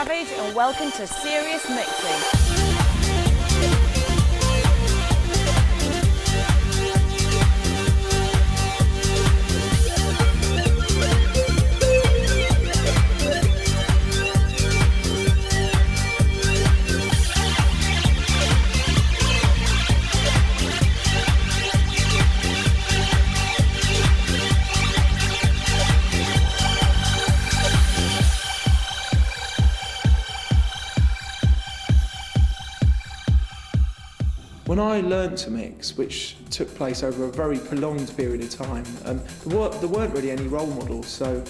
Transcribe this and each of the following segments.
Savage and welcome to Serious Mixing. When I learned to mix, which took place over a very prolonged period of time, there weren't really any role models, so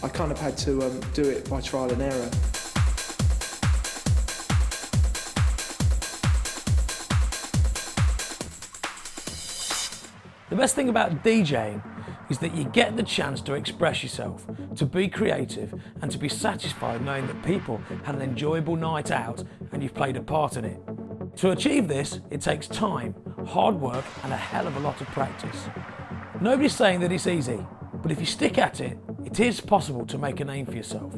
I kind of had to do it by trial and error. The best thing about DJing is that you get the chance to express yourself, to be creative and to be satisfied knowing that people had an enjoyable night out and you've played a part in it. To achieve this, it takes time, hard work and a hell of a lot of practice. Nobody's saying that it's easy, but if you stick at it, it is possible to make a name for yourself.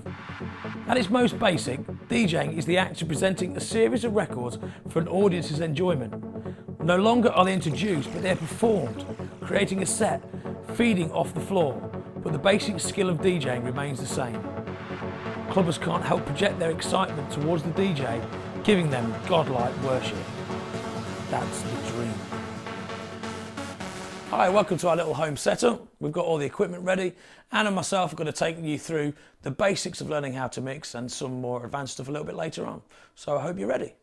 At its most basic, DJing is the act of presenting a series of records for an audience's enjoyment. No longer are they introduced, but they're performed, creating a set, feeding off the floor, but the basic skill of DJing remains the same. Clubbers can't help project their excitement towards the DJ, giving them godlike worship. That's the dream. Hi, welcome to our little home setup. We've got all the equipment ready. Anne and myself are going to take you through the basics of learning how to mix and some more advanced stuff a little bit later on. So I hope you're ready.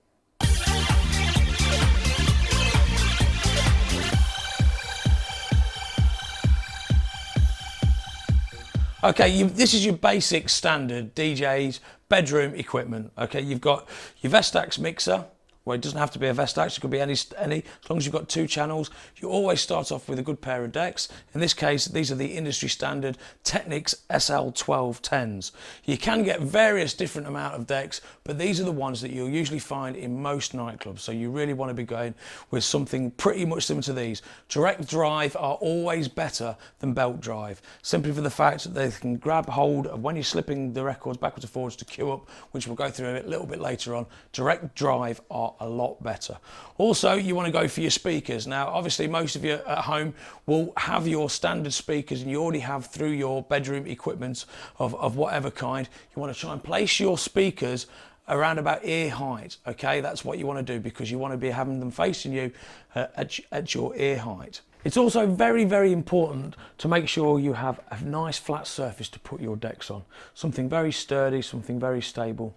Okay, this is your basic standard DJ's bedroom equipment. Okay, you've got your Vestax mixer. Well, it doesn't have to be a Vestax, it could be any, as long as you've got 2 channels. You always start off with a good pair of decks. In this case, these are the industry standard Technics SL1210s. You can get various different amount of decks, but these are the ones that you'll usually find in most nightclubs. So you really want to be going with something pretty much similar to these. Direct drive are always better than belt drive, simply for the fact that they can grab hold of when you're slipping the records backwards and forwards to queue up, which we'll go through a little bit later on. Direct drive are a lot better. Also, you want to go for your speakers. Now, obviously, most of you at home will have your standard speakers and you already have through your bedroom equipment of whatever kind. You want to try and place your speakers around about ear height. Okay, that's what you want to do because you want to be having them facing you at your ear height. It's also very, very important to make sure you have a nice flat surface to put your decks on. Something very sturdy, something very stable.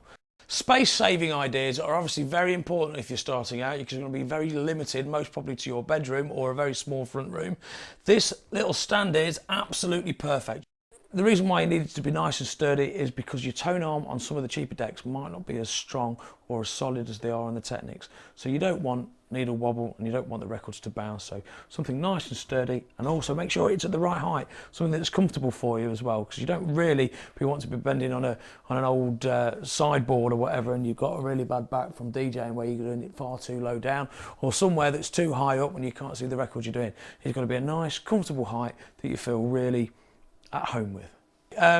Space-saving ideas are obviously very important if you're starting out because you're going to be very limited, most probably to your bedroom or a very small front room. This little stand is absolutely perfect. The reason why you need it to be nice and sturdy is because your tone arm on some of the cheaper decks might not be as strong or as solid as they are on the Technics. So you don't want needle wobble and you don't want the records to bounce. So something nice and sturdy, and also make sure it's at the right height, something that's comfortable for you as well, because you don't really want to be bending on an old sideboard or whatever and you've got a really bad back from DJing where you're doing it far too low down or somewhere that's too high up when you can't see the record you're doing. It's got to be a nice comfortable height that you feel really at home with.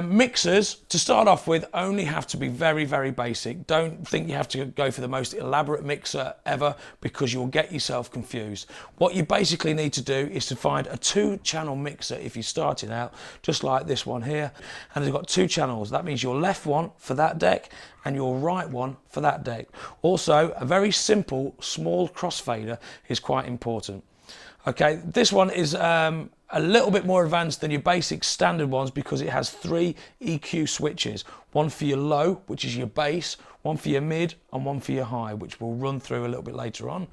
Mixers, to start off with, only have to be very, very basic. Don't think you have to go for the most elaborate mixer ever because you'll get yourself confused. What you basically need to do is to find a 2-channel mixer if you're starting out, just like this one here, and it's got 2 channels. That means your left one for that deck and your right one for that deck. Also, a very simple small crossfader is quite important. Okay, this one is a little bit more advanced than your basic standard ones because it has 3 EQ switches. One for your low, which is your bass, one for your mid and one for your high, which we'll run through a little bit later on.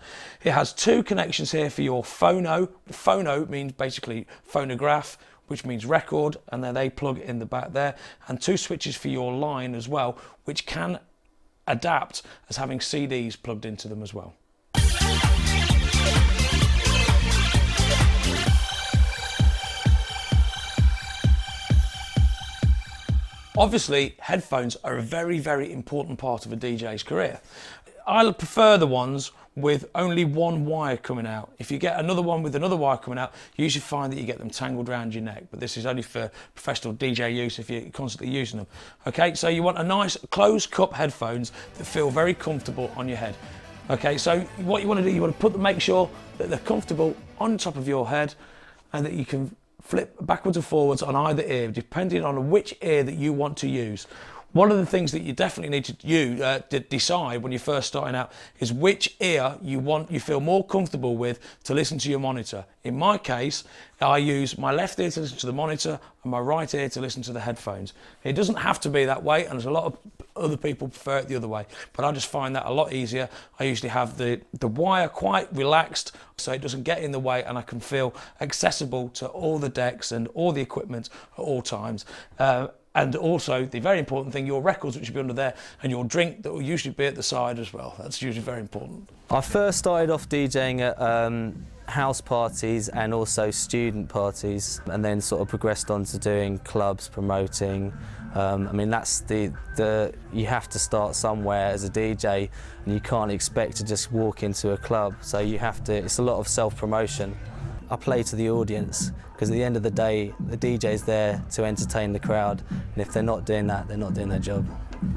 It has 2 connections here for your phono. Phono means basically phonograph, which means record, and then they plug in the back there, and 2 switches for your line as well, which can adapt as having CDs plugged into them as well. Obviously, headphones are a very, very important part of a DJ's career. I prefer the ones with only one wire coming out. If you get another one with another wire coming out, you usually find that you get them tangled around your neck, but this is only for professional DJ use if you're constantly using them. Okay, so you want a nice closed cup headphones that feel very comfortable on your head. Okay, so what you want to do, you want to make sure that they're comfortable on top of your head and that you can flip backwards and forwards on either ear, depending on which ear that you want to use. One of the things that you definitely need to decide when you're first starting out is which ear you feel more comfortable with to listen to your monitor. In my case, I use my left ear to listen to the monitor and my right ear to listen to the headphones. It doesn't have to be that way, and there's a lot of other people prefer it the other way, but I just find that a lot easier. I usually have the wire quite relaxed so it doesn't get in the way, and I can feel accessible to all the decks and all the equipment at all times. And also, the very important thing, your records, which should be under there, and your drink that will usually be at the side as well. That's usually very important. I first started off DJing at house parties and also student parties, and then sort of progressed on to doing clubs, promoting. I mean, that's you have to start somewhere as a DJ, and you can't expect to just walk into a club. So you have to, it's a lot of self-promotion. I play to the audience, because at the end of the day, the DJ's there to entertain the crowd, and if they're not doing that, they're not doing their job.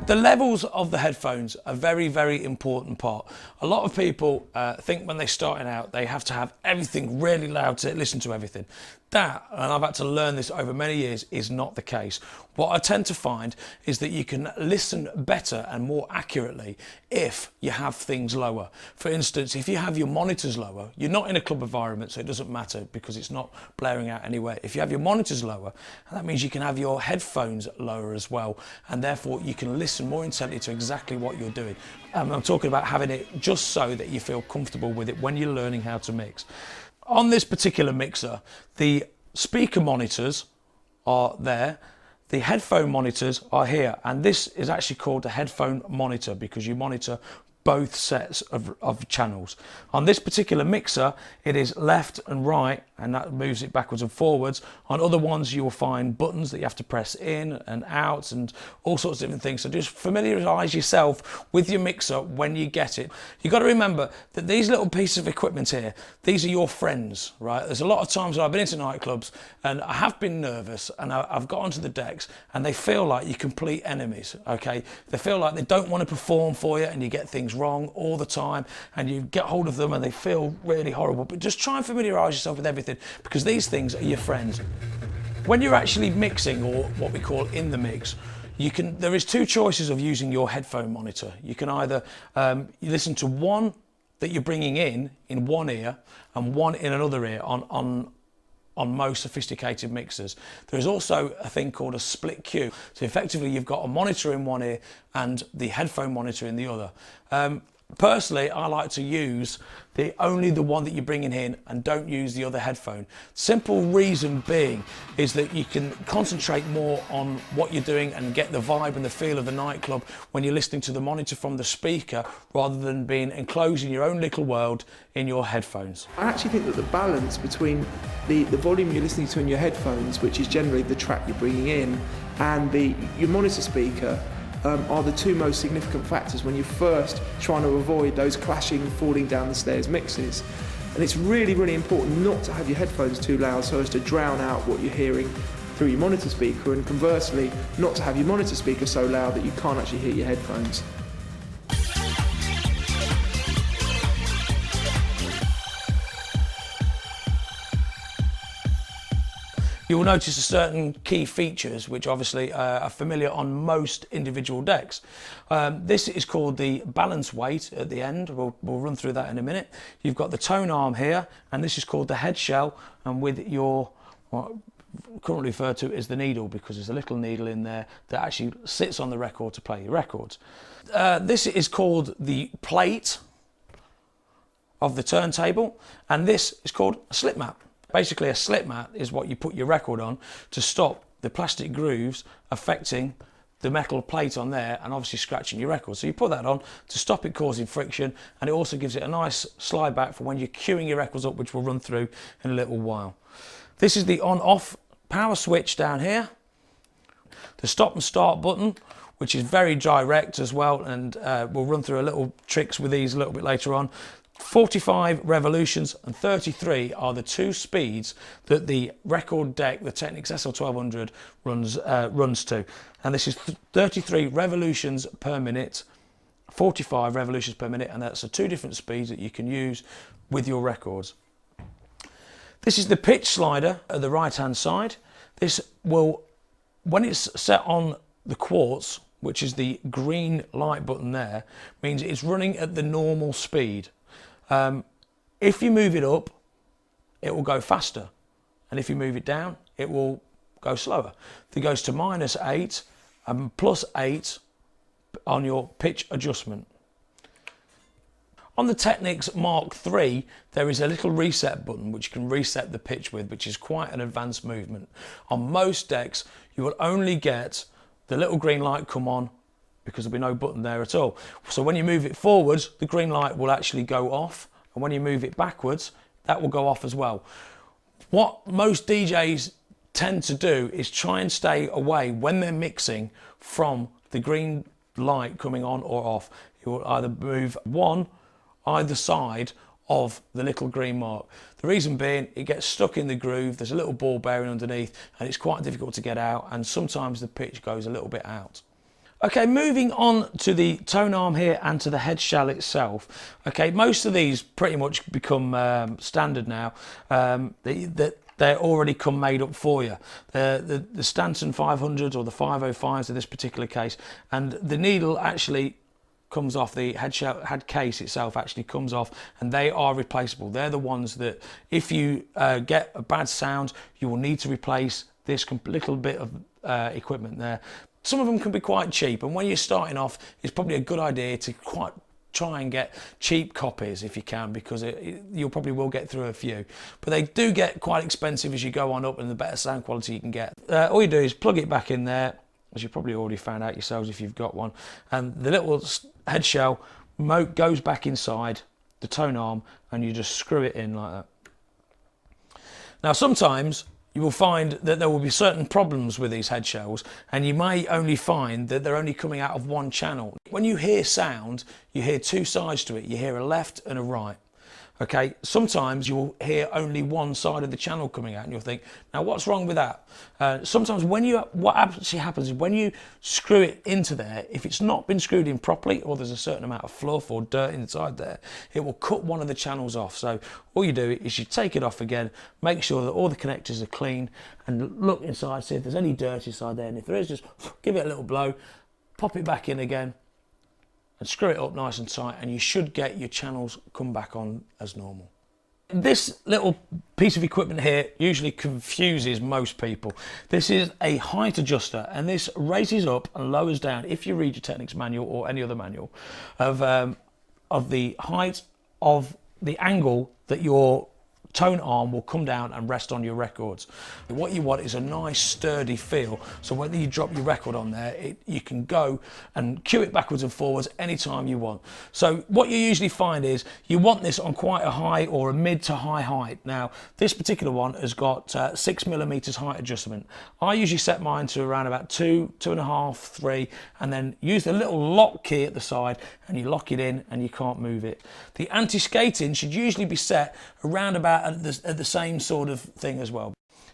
The levels of the headphones are a very, very important part. A lot of people think when they're starting out, they have to have everything really loud to listen to everything. That, and I've had to learn this over many years, is not the case. What I tend to find is that you can listen better and more accurately if you have things lower. For instance, if you have your monitors lower, you're not in a club environment, so it doesn't matter because it's not blaring out anywhere. If you have your monitors lower, that means you can have your headphones lower as well, and therefore you can listen more intently to exactly what you're doing. I'm talking about having it just so that you feel comfortable with it when you're learning how to mix. On this particular mixer, the speaker monitors are there, the headphone monitors are here, and this is actually called a headphone monitor because you monitor both sets of channels. On this particular mixer, it is left and right, and that moves it backwards and forwards. On other ones, you will find buttons that you have to press in and out and all sorts of different things. So just familiarise yourself with your mixer when you get it. You've got to remember that these little pieces of equipment here, these are your friends, right? There's a lot of times when I've been into nightclubs and I have been nervous and I've got onto the decks and they feel like you're complete enemies, okay? They feel like they don't want to perform for you and you get things wrong all the time and you get hold of them and they feel really horrible. But just try and familiarise yourself with everything because these things are your friends. When you're actually mixing, or what we call in the mix, there is two choices of using your headphone monitor. You can either you listen to one that you're bringing in one ear and one in another ear on most sophisticated mixers. There is also a thing called a split cue. So effectively you've got a monitor in one ear and the headphone monitor in the other. Personally, I like to use only the one that you're bringing in and don't use the other headphone. Simple reason being is that you can concentrate more on what you're doing and get the vibe and the feel of the nightclub when you're listening to the monitor from the speaker rather than being enclosed in your own little world in your headphones. I actually think that the balance between the volume you're listening to in your headphones, which is generally the track you're bringing in, and your monitor speaker are the two most significant factors when you're first trying to avoid those clashing, falling down the stairs mixes. And it's really, really important not to have your headphones too loud so as to drown out what you're hearing through your monitor speaker, and conversely, not to have your monitor speaker so loud that you can't actually hear your headphones. You will notice certain key features which obviously are familiar on most individual decks. This is called the balance weight at the end. We'll run through that in a minute. You've got the tone arm here, and this is called the head shell, and with your what currently referred to as the needle, because there's a little needle in there that actually sits on the record to play your records. This is called the plate of the turntable, and this is called a slip mat. Basically, a slip mat is what you put your record on to stop the plastic grooves affecting the metal plate on there and obviously scratching your record. So you put that on to stop it causing friction, and it also gives it a nice slide back for when you're queuing your records up, which we'll run through in a little while. This is the on-off power switch down here. The stop and start button, which is very direct as well, and we'll run through a little tricks with these a little bit later on. 45 revolutions and 33 are the two speeds that the record deck, the Technics SL1200, runs to. And this is 33 revolutions per minute, 45 revolutions per minute, and that's the two different speeds that you can use with your records. This is the pitch slider at the right hand side. This will, when it's set on the quartz, which is the green light button there, means it's running at the normal speed. If you move it up, it will go faster, and if you move it down, it will go slower. If it goes to -8 and +8 on your pitch adjustment. On the Technics Mark III, there is a little reset button which you can reset the pitch with, which is quite an advanced movement. On most decks, you will only get the little green light come on because there'll be no button there at all. So when you move it forwards, the green light will actually go off, and when you move it backwards, that will go off as well. What most DJs tend to do is try and stay away when they're mixing from the green light coming on or off. You will either move one either side of the little green mark. The reason being, it gets stuck in the groove, there's a little ball bearing underneath, and it's quite difficult to get out, and sometimes the pitch goes a little bit out. Okay, moving on to the tone arm here and to the head shell itself. Okay, most of these pretty much become standard now. They already come made up for you. The Stanton 500s or the 505s in this particular case, and the needle actually comes off, the head case itself actually comes off, and they are replaceable. They're the ones that if you get a bad sound, you will need to replace this little bit of equipment there. Some of them can be quite cheap, and when you're starting off, it's probably a good idea to try and get cheap copies if you can, because you probably will get through a few. But they do get quite expensive as you go on up, and the better sound quality you can get. All you do is plug it back in there, as you probably already found out yourselves if you've got one, and the little head shell goes back inside the tone arm, and you just screw it in like that. Now sometimes you will find that there will be certain problems with these head shells, and you may only find that they're only coming out of one channel. When you hear sound, you hear two sides to it. You hear a left and a right. Okay, sometimes you'll hear only one side of the channel coming out, and you'll think, now what's wrong with that? Sometimes what actually happens is when you screw it into there, if it's not been screwed in properly, or there's a certain amount of fluff or dirt inside there, it will cut one of the channels off. So all you do is you take it off again, make sure that all the connectors are clean, and look inside, see if there's any dirt inside there, and if there is, just give it a little blow, pop it back in again, and screw it up nice and tight, and you should get your channels come back on as normal. This little piece of equipment here usually confuses most people. This is a height adjuster, and this raises up and lowers down, if you read your Technics manual or any other manual, of the height of the angle that your tone arm will come down and rest on your records. What you want is a nice sturdy feel, so when you drop your record on there, you can go and cue it backwards and forwards anytime you want. So what you usually find is you want this on quite a high or a mid to high height. Now this particular one has got 6mm height adjustment. I usually set mine to around about 2, 2.5, 3, and then use the little lock key at the side, and you lock it in and you can't move it. The anti-skating should usually be set around about at the same sort of thing as well.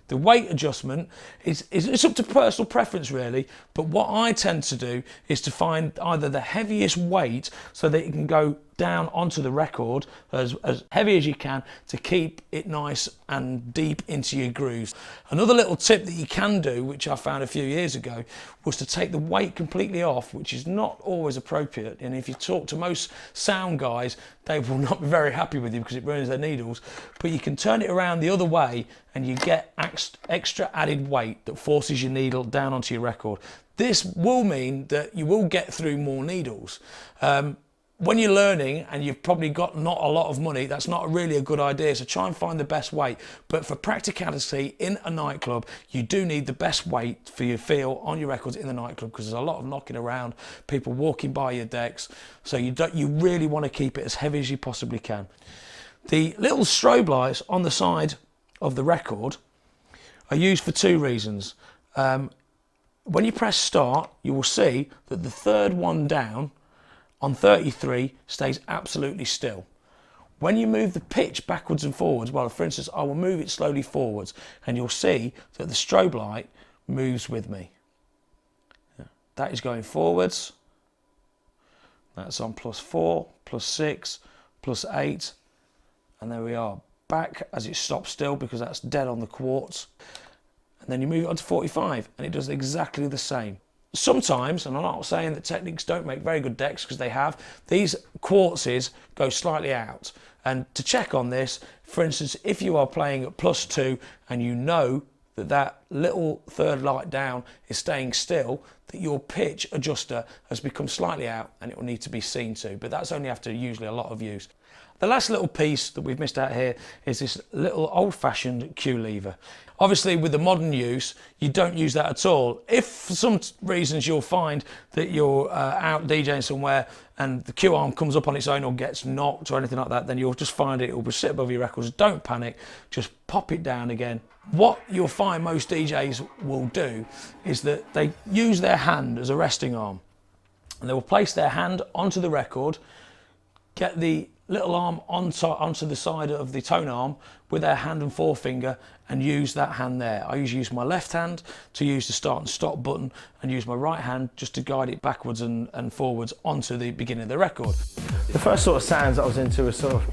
The weight adjustment it's up to personal preference really, but what I tend to do is to find either the heaviest weight so that it can go down onto the record as heavy as you can to keep it nice and deep into your grooves. Another little tip that you can do, which I found a few years ago, was to take the weight completely off, which is not always appropriate, and if you talk to most sound guys, they will not be very happy with you because it ruins their needles. But you can turn it around the other way and you get extra added weight that forces your needle down onto your record. This will mean that you will get through more needles. When you're learning and you've probably got not a lot of money, that's not really a good idea, so try and find the best weight. But for practicality in a nightclub, you do need the best weight for your feel on your records in the nightclub, because there's a lot of knocking around, people walking by your decks, so you really want to keep it as heavy as you possibly can. The little strobe lights on the side of the record are used for two reasons. When you press start, you will see that the third one down on 33 stays absolutely still. When you move the pitch backwards and forwards, well, for instance, I will move it slowly forwards, and you'll see that the strobe light moves with me. That is going forwards. That's on +4, +6, +8, and there we are. Back as it stops still because that's dead on the quartz. And then you move it on to 45 and it does exactly the same. Sometimes, and I'm not saying that Technics don't make very good decks because they have, these quartzes go slightly out. And to check on this, for instance, if you are playing at +2 and you know that that little third light down is staying still, that your pitch adjuster has become slightly out and it will need to be seen to, but that's only after usually a lot of use. The last little piece that we've missed out here is this little old-fashioned Q lever. Obviously with the modern use, you don't use that at all. If for some reasons you'll find that you're out DJing somewhere and the Q arm comes up on its own or gets knocked or anything like that, then you'll just find it will sit above your records. Don't panic, just pop it down again. What you'll find most DJs will do is that they use their hand as a resting arm, and they will place their hand onto the record, get the little arm onto the side of the tone arm with their hand and forefinger, and use that hand there. I usually use my left hand to use the start and stop button, and use my right hand just to guide it backwards and forwards onto the beginning of the record. The first sort of sounds I was into was sort of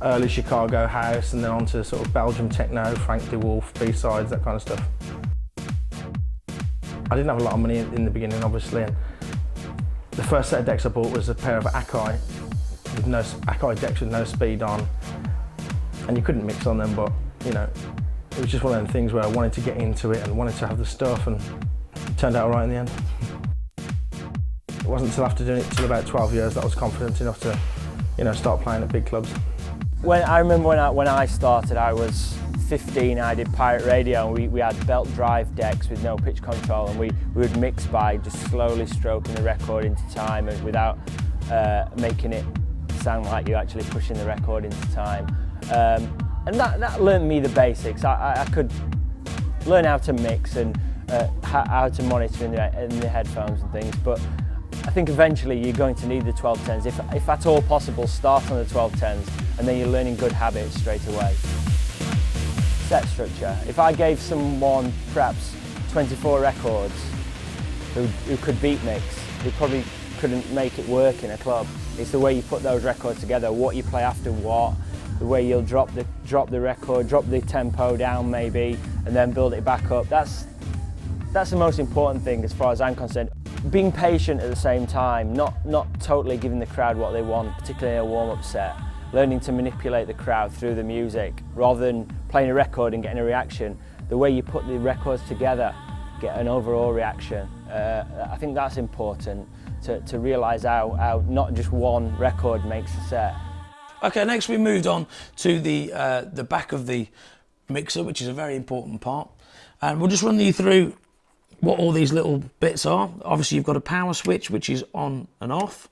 early Chicago house, and then onto sort of Belgium techno, Frank DeWolf, B-sides, that kind of stuff. I didn't have a lot of money in the beginning, obviously, and the first set of decks I bought was a pair of Akai decks with no speed on, and you couldn't mix on them, but you know, it was just one of them things where I wanted to get into it and wanted to have the stuff, and it turned out all right in the end. It wasn't until after doing it till about 12 years that I was confident enough to, you know, start playing at big clubs. I remember when I started, I was 15, I did pirate radio, and we had belt drive decks with no pitch control, and we would mix by just slowly stroking the record into time and without making it sound like you're actually pushing the record into time. And that learned me the basics. I could learn how to mix and how to monitor in the headphones and things, but I think eventually you're going to need the 1210s. If at all possible, start on the 1210s, and then you're learning good habits straight away. Set structure. If I gave someone perhaps 24 records who could beat mix, they probably couldn't make it work in a club. It's the way you put those records together, what you play after what, the way you'll drop the record, drop the tempo down maybe, and then build it back up. That's the most important thing as far as I'm concerned. Being patient at the same time, not totally giving the crowd what they want, particularly in a warm-up set. Learning to manipulate the crowd through the music, rather than playing a record and getting a reaction. The way you put the records together, get an overall reaction. I think that's important to realise how not just one record makes a set. Okay, next we moved on to the back of the mixer, which is a very important part. And we'll just run you through what all these little bits are. Obviously you've got a power switch which is on and off.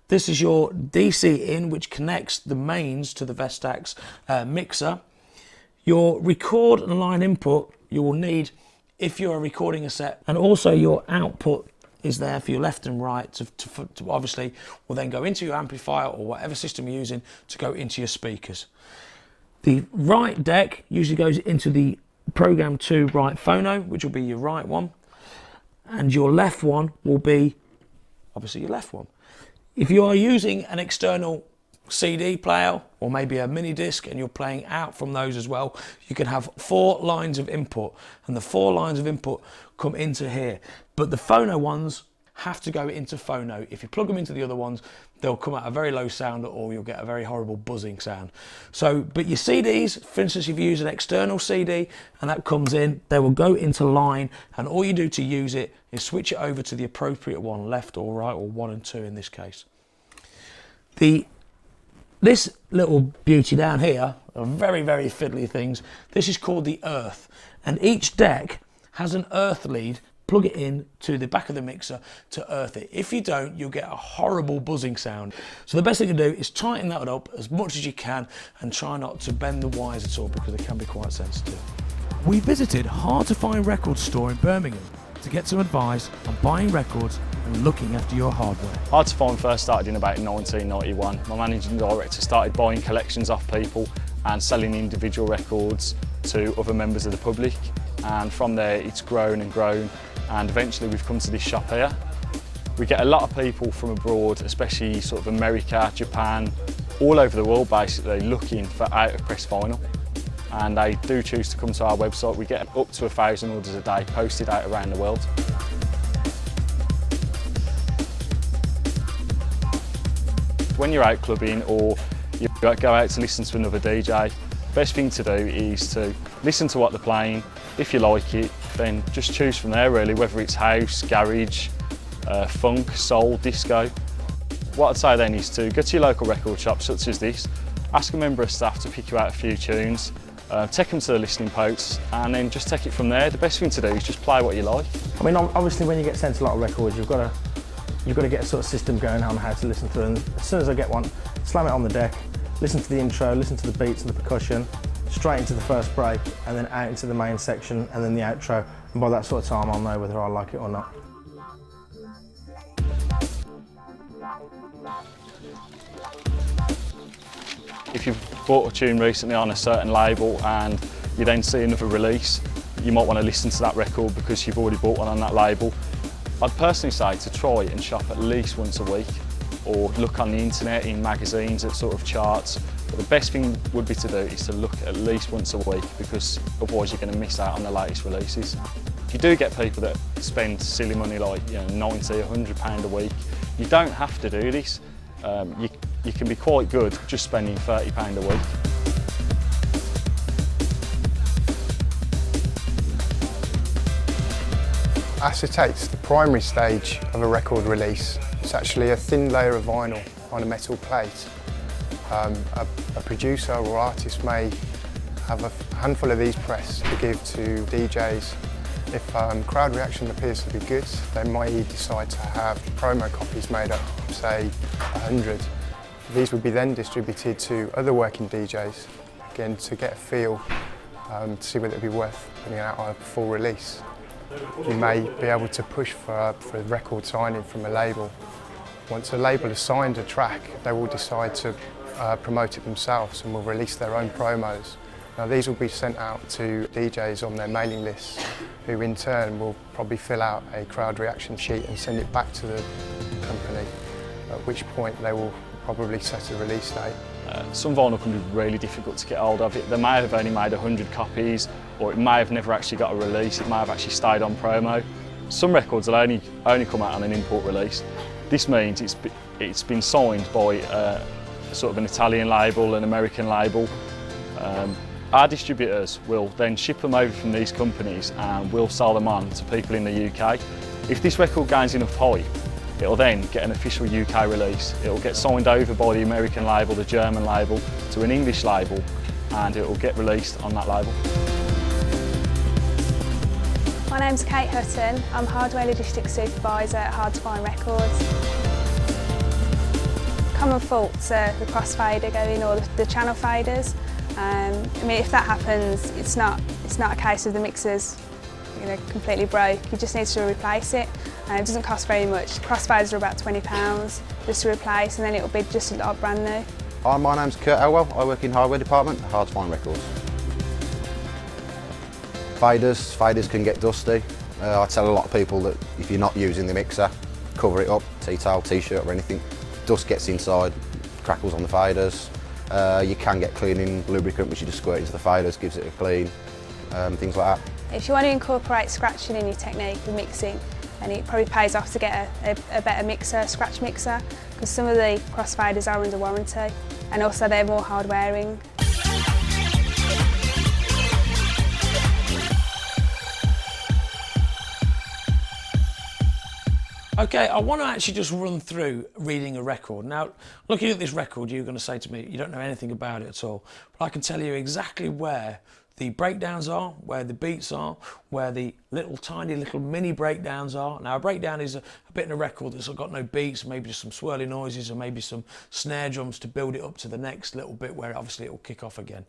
This is your DC in, which connects the mains to the Vestax mixer. Your record and line input you will need if you are recording a set, and also your output is there for your left and right to obviously will then go into your amplifier or whatever system you're using to go into your speakers. The right deck usually goes into the Program 2 right phono, which will be your right one, and your left one will be obviously your left one. If you are using an external CD player or maybe a mini disc and you're playing out from those as well, you can have 4 lines of input, and the 4 lines of input come into here, but the phono ones have to go into phono. If you plug them into the other ones, they'll come out a very low sound or you'll get a very horrible buzzing sound. So, but your CDs, for instance, if you use an external CD and that comes in, they will go into line, and all you do to use it is switch it over to the appropriate one, left or right, or 1 and 2 in this case. This little beauty down here are very, very fiddly things. This is called the earth, and each deck has an earth lead. Plug it in to the back of the mixer to earth it. If you don't, you'll get a horrible buzzing sound. So the best thing to do is tighten that up as much as you can and try not to bend the wires at all, because they can be quite sensitive. We visited Hard to Find Record Store in Birmingham to get some advice on buying records and looking after your hardware. Hard to Find first started in about 1991. My managing director started buying collections off people and selling individual records to other members of the public, and from there it's grown and grown, and eventually we've come to this shop here. We get a lot of people from abroad, especially sort of America, Japan, all over the world basically, looking for out-of-press vinyl. And they do choose to come to our website. We get up to 1,000 orders a day posted out around the world. When you're out clubbing or you go out to listen to another DJ, the best thing to do is to listen to what they're playing. If you like it, then just choose from there really, whether it's house, garage, funk, soul, disco. What I'd say then is to go to your local record shop such as this, ask a member of staff to pick you out a few tunes, take them to the listening posts, and then just take it from there. The best thing to do is just play what you like. I mean, obviously when you get sent a lot of records, you've got to get a sort of system going on how to listen to them. As soon as I get one, slam it on the deck, listen to the intro, listen to the beats and the percussion, straight into the first break, and then out into the main section, and then the outro. And by that sort of time, I'll know whether I like it or not. If you've bought a tune recently on a certain label and you then see another release, you might want to listen to that record because you've already bought one on that label. I'd personally say to try and shop at least once a week, or look on the internet in magazines at sort of charts. But the best thing would be to do is to look at least once a week, because otherwise you're going to miss out on the latest releases. If you do get people that spend silly money like £90, £100 a week, you don't have to do this. You can be quite good just spending £30 a week. Acetate's the primary stage of a record release. It's actually a thin layer of vinyl on a metal plate. A producer or artist may have a handful of these pressed to give to DJs. If crowd reaction appears to be good, they might decide to have promo copies made up, say 100. These would be then distributed to other working DJs, again to get a feel, to see whether it would be worth putting out a full release. You may be able to push for a record signing from a label. Once a label has signed a track, they will decide to promote it themselves and will release their own promos. Now these will be sent out to DJs on their mailing lists, who in turn will probably fill out a crowd reaction sheet and send it back to the company, at which point they will probably set a release date. Some vinyl can be really difficult to get hold of. They may have only made 100 copies, or it may have never actually got a release. It may have actually stayed on promo. Some records will only come out on an import release. This means it's been signed by sort of an Italian label, an American label. Our distributors will then ship them over from these companies and we'll sell them on to people in the UK. If this record gains enough hype, it'll then get an official UK release. It'll get signed over by the American label, the German label, to an English label, and it will get released on that label. My name's Kate Hutton. I'm Hardware Logistics Supervisor at Hard to Find Records. Common faults are the crossfader going or the channel faders. I mean, if that happens, it's not a case of the mixers completely broke. You just need to replace it, and it doesn't cost very much. Crossfaders are about £20 just to replace, and then it'll be just like brand new. Hi, my name's Kurt Elwell. I work in hardware department at Hard to Find Records. Faders can get dusty. I tell a lot of people that if you're not using the mixer, cover it up, T-towel, T-shirt or anything. Dust gets inside, crackles on the faders. You can get cleaning lubricant, which you just squirt into the faders, gives it a clean, things like that. If you want to incorporate scratching in your technique with mixing, then it probably pays off to get a better mixer, a scratch mixer, because some of the crossfaders are under warranty, and also they're more hard wearing. Okay, I want to actually just run through reading a record. Now, looking at this record, you're going to say to me, you don't know anything about it at all. But I can tell you exactly where the breakdowns are, where the beats are, where the tiny little mini breakdowns are. Now, a breakdown is bit in a record that's got no beats, maybe just some swirly noises or maybe some snare drums to build it up to the next little bit where obviously it will kick off again.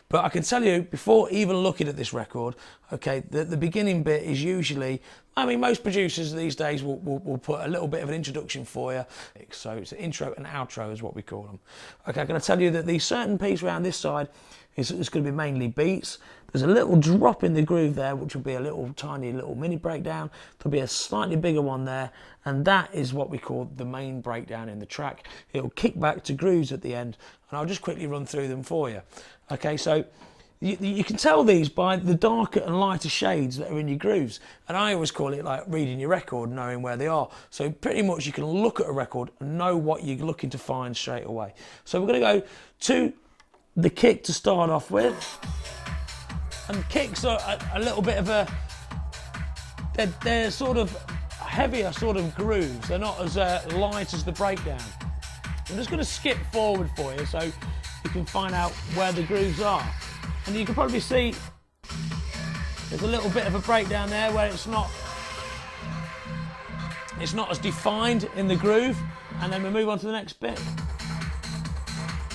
But I can tell you, before even looking at this record, okay, the beginning bit is usually, I mean, most producers these days will put a little bit of an introduction for you. So it's an intro and outro is what we call them. Okay, I'm going to tell you that the certain piece around this side is going to be mainly beats. There's a little drop in the groove there, which will be a little tiny little mini breakdown. There'll be a slightly bigger one there, and that is what we call the main breakdown in the track. It'll kick back to grooves at the end, and I'll just quickly run through them for you. Okay, so you can tell these by the darker and lighter shades that are in your grooves, and I always call it like reading your record, knowing where they are. So pretty much you can look at a record and know what you're looking to find straight away. So we're going to go to the kick to start off with. And kicks are a little bit of they're sort of heavier sort of grooves. They're not as light as the breakdown. I'm just going to skip forward for you so you can find out where the grooves are. And you can probably see there's a little bit of a breakdown there where it's not as defined in the groove. And then we move on to the next bit,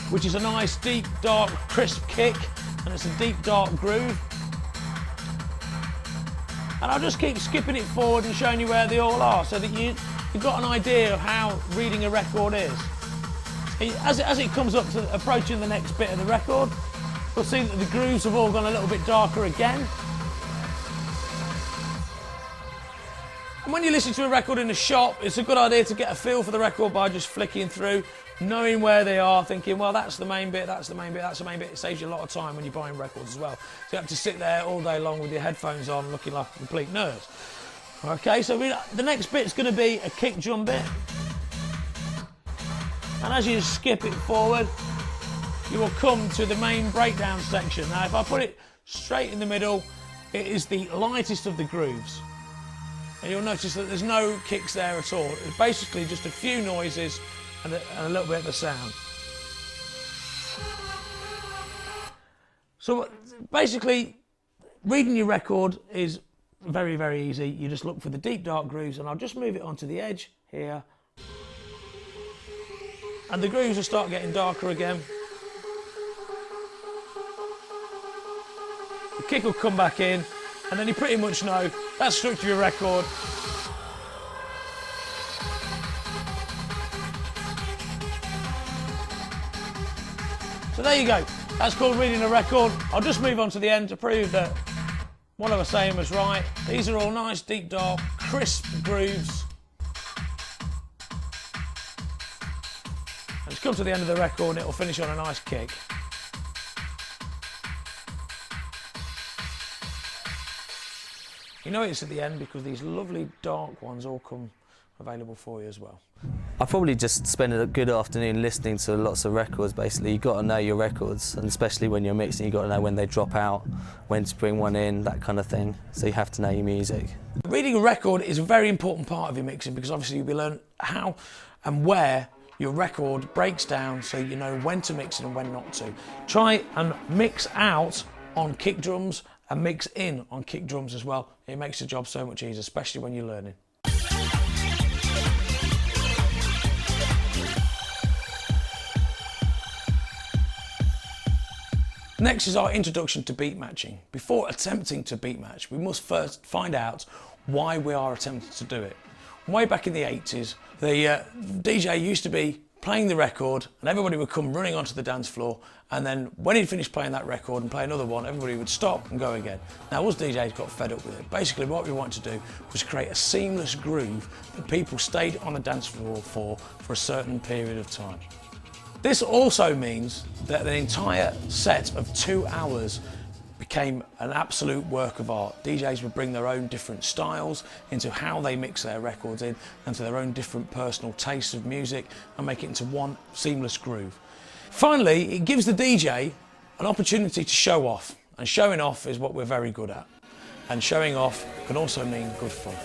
which is a nice deep, dark, crisp kick. And it's a deep, dark groove. And I'll just keep skipping it forward and showing you where they all are so that you've got an idea of how reading a record is. As it comes up to approaching the next bit of the record, you'll see that the grooves have all gone a little bit darker again. And when you listen to a record in a shop, it's a good idea to get a feel for the record by just flicking through, knowing where they are, thinking, well, that's the main bit, that's the main bit, that's the main bit. It saves you a lot of time when you're buying records as well. So you have to sit there all day long with your headphones on looking like a complete nerd. Okay, so the next bit's going to be a kick drum bit. And as you skip it forward, you will come to the main breakdown section. Now, if I put it straight in the middle, it is the lightest of the grooves. And you'll notice that there's no kicks there at all. It's basically just a few noises and a little bit of a sound. So basically, reading your record is very, very easy. You just look for the deep, dark grooves, and I'll just move it onto the edge here. And the grooves will start getting darker again. The kick will come back in, and then you pretty much know that's structure your record. So there you go, that's called reading a record. I'll just move on to the end to prove that what I was saying was right. These are all nice, deep, dark, crisp grooves. And it's come to the end of the record and it'll finish on a nice kick. You know it's at the end because these lovely dark ones all come available for you as well. I probably just spend a good afternoon listening to lots of records. Basically, you've got to know your records, and especially when you're mixing, you've got to know when they drop out, when to bring one in, that kind of thing. So you have to know your music. Reading a record is a very important part of your mixing because obviously you'll be learning how and where your record breaks down so you know when to mix it and when not to. Try and mix out on kick drums and mix in on kick drums as well. It makes the job so much easier, especially when you're learning. Next is our introduction to beat matching. Before attempting to beat match, we must first find out why we are attempting to do it. Way back in the 80s, the DJ used to be playing the record and everybody would come running onto the dance floor, and then when he'd finished playing that record and play another one, everybody would stop and go again. Now us DJs got fed up with it. Basically what we wanted to do was create a seamless groove that people stayed on the dance floor for a certain period of time. This also means that the entire set of 2 hours became an absolute work of art. DJs would bring their own different styles into how they mix their records in and to their own different personal tastes of music and make it into one seamless groove. Finally, it gives the DJ an opportunity to show off, and showing off is what we're very good at. And showing off can also mean good fun.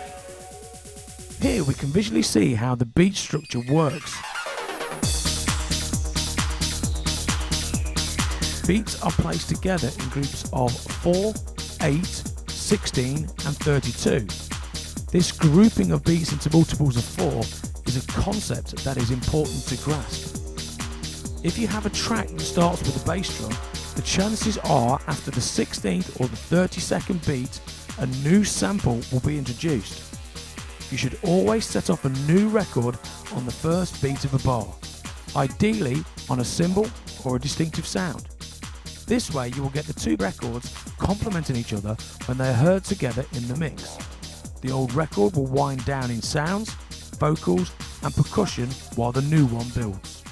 Here we can visually see how the beat structure works. Beats are placed together in groups of 4, 8, 16 and 32. This grouping of beats into multiples of 4 is a concept that is important to grasp. If you have a track that starts with a bass drum, the chances are after the 16th or the 32nd beat, a new sample will be introduced. You should always set off a new record on the first beat of a bar, ideally on a cymbal or a distinctive sound. This way you will get the two records complementing each other when they are heard together in the mix. The old record will wind down in sounds, vocals and percussion while the new one builds.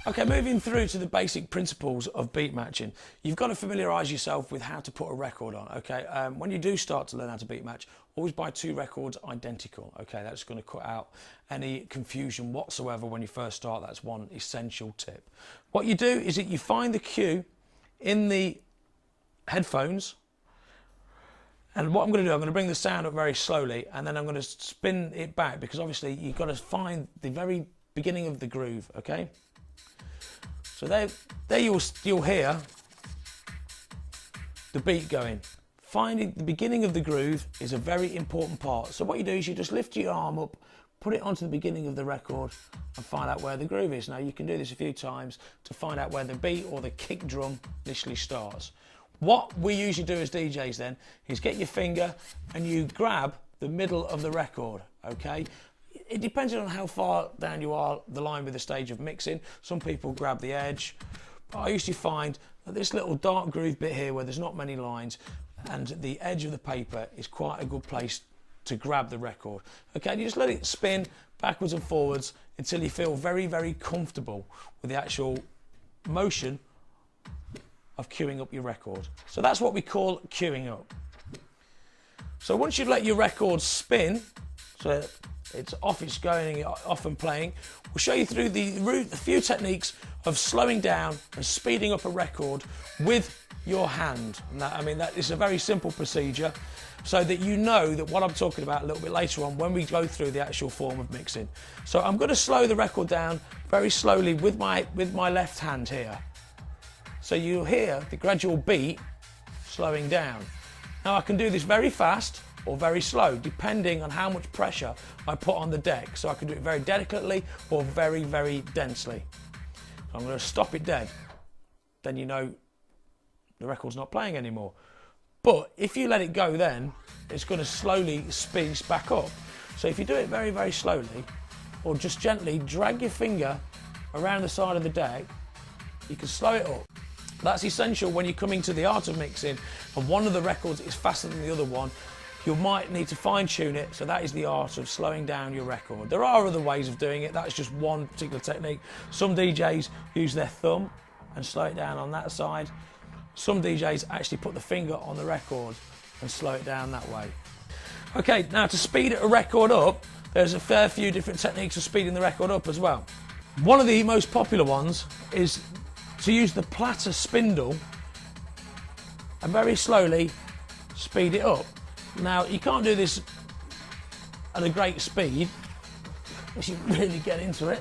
Okay, moving through to the basic principles of beat matching. You've got to familiarise yourself with how to put a record on, okay? When you do start to learn how to beat match, always buy two records identical, okay? That's going to cut out any confusion whatsoever when you first start. That's one essential tip. What you do is that you find the cue in the headphones, and what I'm going to do, I'm going to bring the sound up very slowly, and then I'm going to spin it back, because obviously you've got to find the very beginning of the groove, okay? So there you'll hear the beat going. Finding the beginning of the groove is a very important part. So what you do is you just lift your arm up, put it onto the beginning of the record and find out where the groove is. Now you can do this a few times to find out where the beat or the kick drum initially starts. What we usually do as DJs then is get your finger and you grab the middle of the record, okay? It depends on how far down you are the line with the stage of mixing. Some people grab the edge, but I usually find that this little dark groove bit here where there's not many lines and the edge of the paper is quite a good place to grab the record. Okay, you just let it spin backwards and forwards until you feel very, very comfortable with the actual motion of queuing up your record. So that's what we call queuing up. So once you've let your record spin, so it's off, it's going off and playing, we'll show you through a few techniques of slowing down and speeding up a record with your hand. And that is a very simple procedure, so that you know that what I'm talking about a little bit later on when we go through the actual form of mixing. So I'm going to slow the record down very slowly with my left hand here. So you'll hear the gradual beat slowing down. Now I can do this very fast or very slow, depending on how much pressure I put on the deck. So I can do it very delicately or very, very densely. So I'm going to stop it dead. Then you know the record's not playing anymore. But if you let it go then, it's going to slowly speed back up. So if you do it very, very slowly, or just gently drag your finger around the side of the deck, you can slow it up. That's essential when you're coming to the art of mixing and one of the records is faster than the other one. You might need to fine-tune it, so that is the art of slowing down your record. There are other ways of doing it, that's just one particular technique. Some DJs use their thumb and slow it down on that side. Some DJs actually put the finger on the record and slow it down that way. Okay, now to speed a record up, there's a fair few different techniques of speeding the record up as well. One of the most popular ones is to use the platter spindle and very slowly speed it up. Now, you can't do this at a great speed, if you really get into it,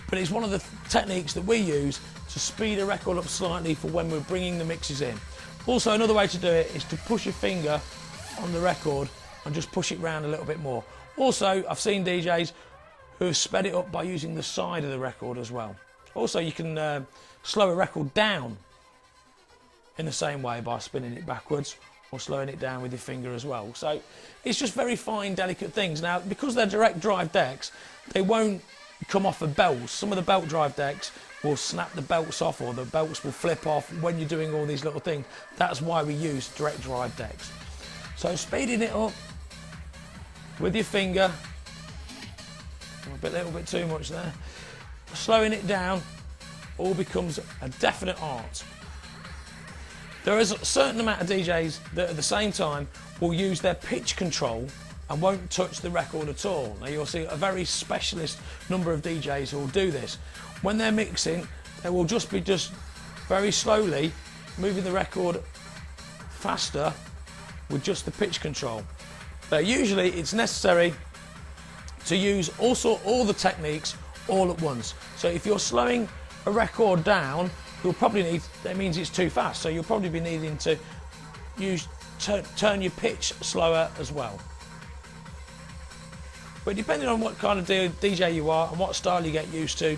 but it's one of the techniques that we use to speed a record up slightly for when we're bringing the mixes in. Also, another way to do it is to push your finger on the record and just push it round a little bit more. Also, I've seen DJs who have sped it up by using the side of the record as well. Also, you can slow a record down in the same way by spinning it backwards or slowing it down with your finger as well. So it's just very fine, delicate things. Now, because they're direct drive decks, they won't come off of belts. Some of the belt drive decks will snap the belts off, or the belts will flip off when you're doing all these little things. That's why we use direct drive decks. So speeding it up with your finger, a little bit too much there, slowing it down, all becomes a definite art. There is a certain amount of DJs that at the same time will use their pitch control and won't touch the record at all. Now you'll see a very specialist number of DJs who will do this. When they're mixing, they will just very slowly moving the record faster with just the pitch control. But usually it's necessary to use also all the techniques all at once. So if you're slowing a record down, you'll probably need, that means it's too fast, so you'll probably be needing to turn your pitch slower as well. But depending on what kind of DJ you are and what style you get used to,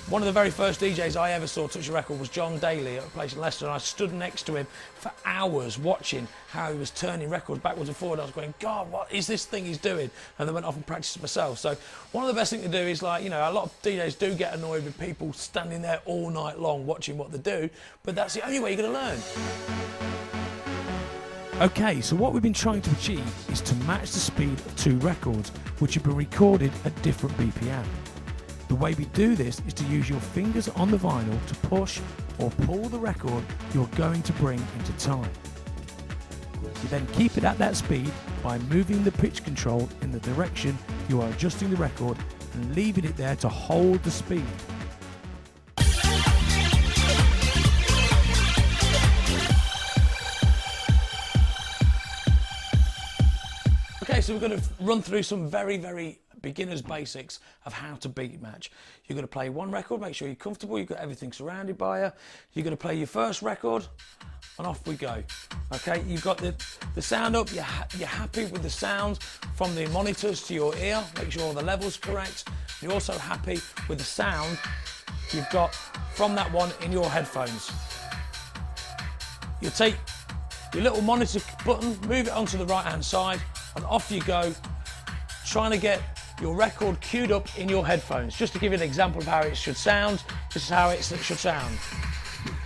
one of the very first DJs I ever saw touch a record was John Daly at a place in Leicester, and I stood next to him for hours watching how he was turning records backwards and forward. I was going, God, what is this thing he's doing? And then went off and practiced it myself. So one of the best things to do is, like, you know, a lot of DJs do get annoyed with people standing there all night long watching what they do, but that's the only way you're going to learn. Okay, so what we've been trying to achieve is to match the speed of two records which have been recorded at different BPM. The way we do this is to use your fingers on the vinyl to push or pull the record you're going to bring into time. You then keep it at that speed by moving the pitch control in the direction you are adjusting the record and leaving it there to hold the speed. Okay, so we're going to run through some very beginner's basics of how to beat match. You're going to play one record, make sure you're comfortable, you've got everything surrounded by you. You're going to play your first record, and off we go. Okay, you've got the sound up, you're happy with the sound from the monitors to your ear, make sure all the level's correct. You're also happy with the sound you've got from that one in your headphones. You take your little monitor button, move it onto the right hand side, and off you go, trying to get your record queued up in your headphones. Just to give you an example of how it should sound, this is how it should sound.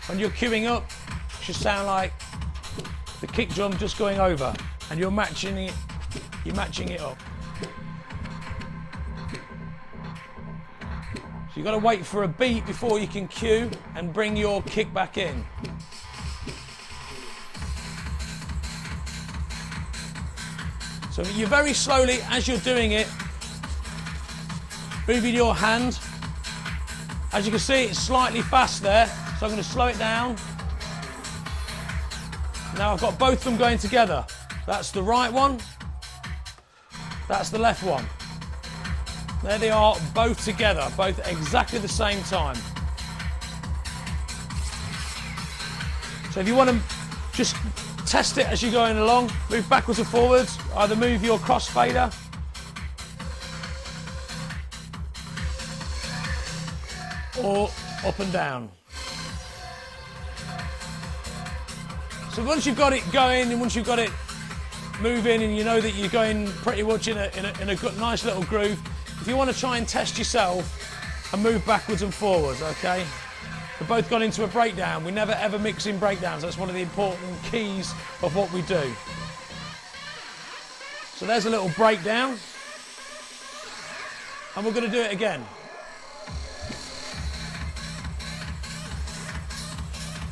When you're queuing up, it should sound like the kick drum just going over, and you're matching it up. So you've got to wait for a beat before you can cue and bring your kick back in. So you're very slowly, as you're doing it, moving your hand. As you can see, it's slightly fast there, so I'm going to slow it down. Now I've got both of them going together. That's the right one, that's the left one. There they are, both together, both at exactly the same time. So if you want to just test it as you're going along, move backwards and forwards, either move your crossfader or up and down. So once you've got it going and once you've got it moving and you know that you're going pretty much in a good, nice little groove, if you want to try and test yourself and move backwards and forwards, okay? We've both gone into a breakdown. We never ever mix in breakdowns. That's one of the important keys of what we do. So there's a little breakdown. And we're going to do it again.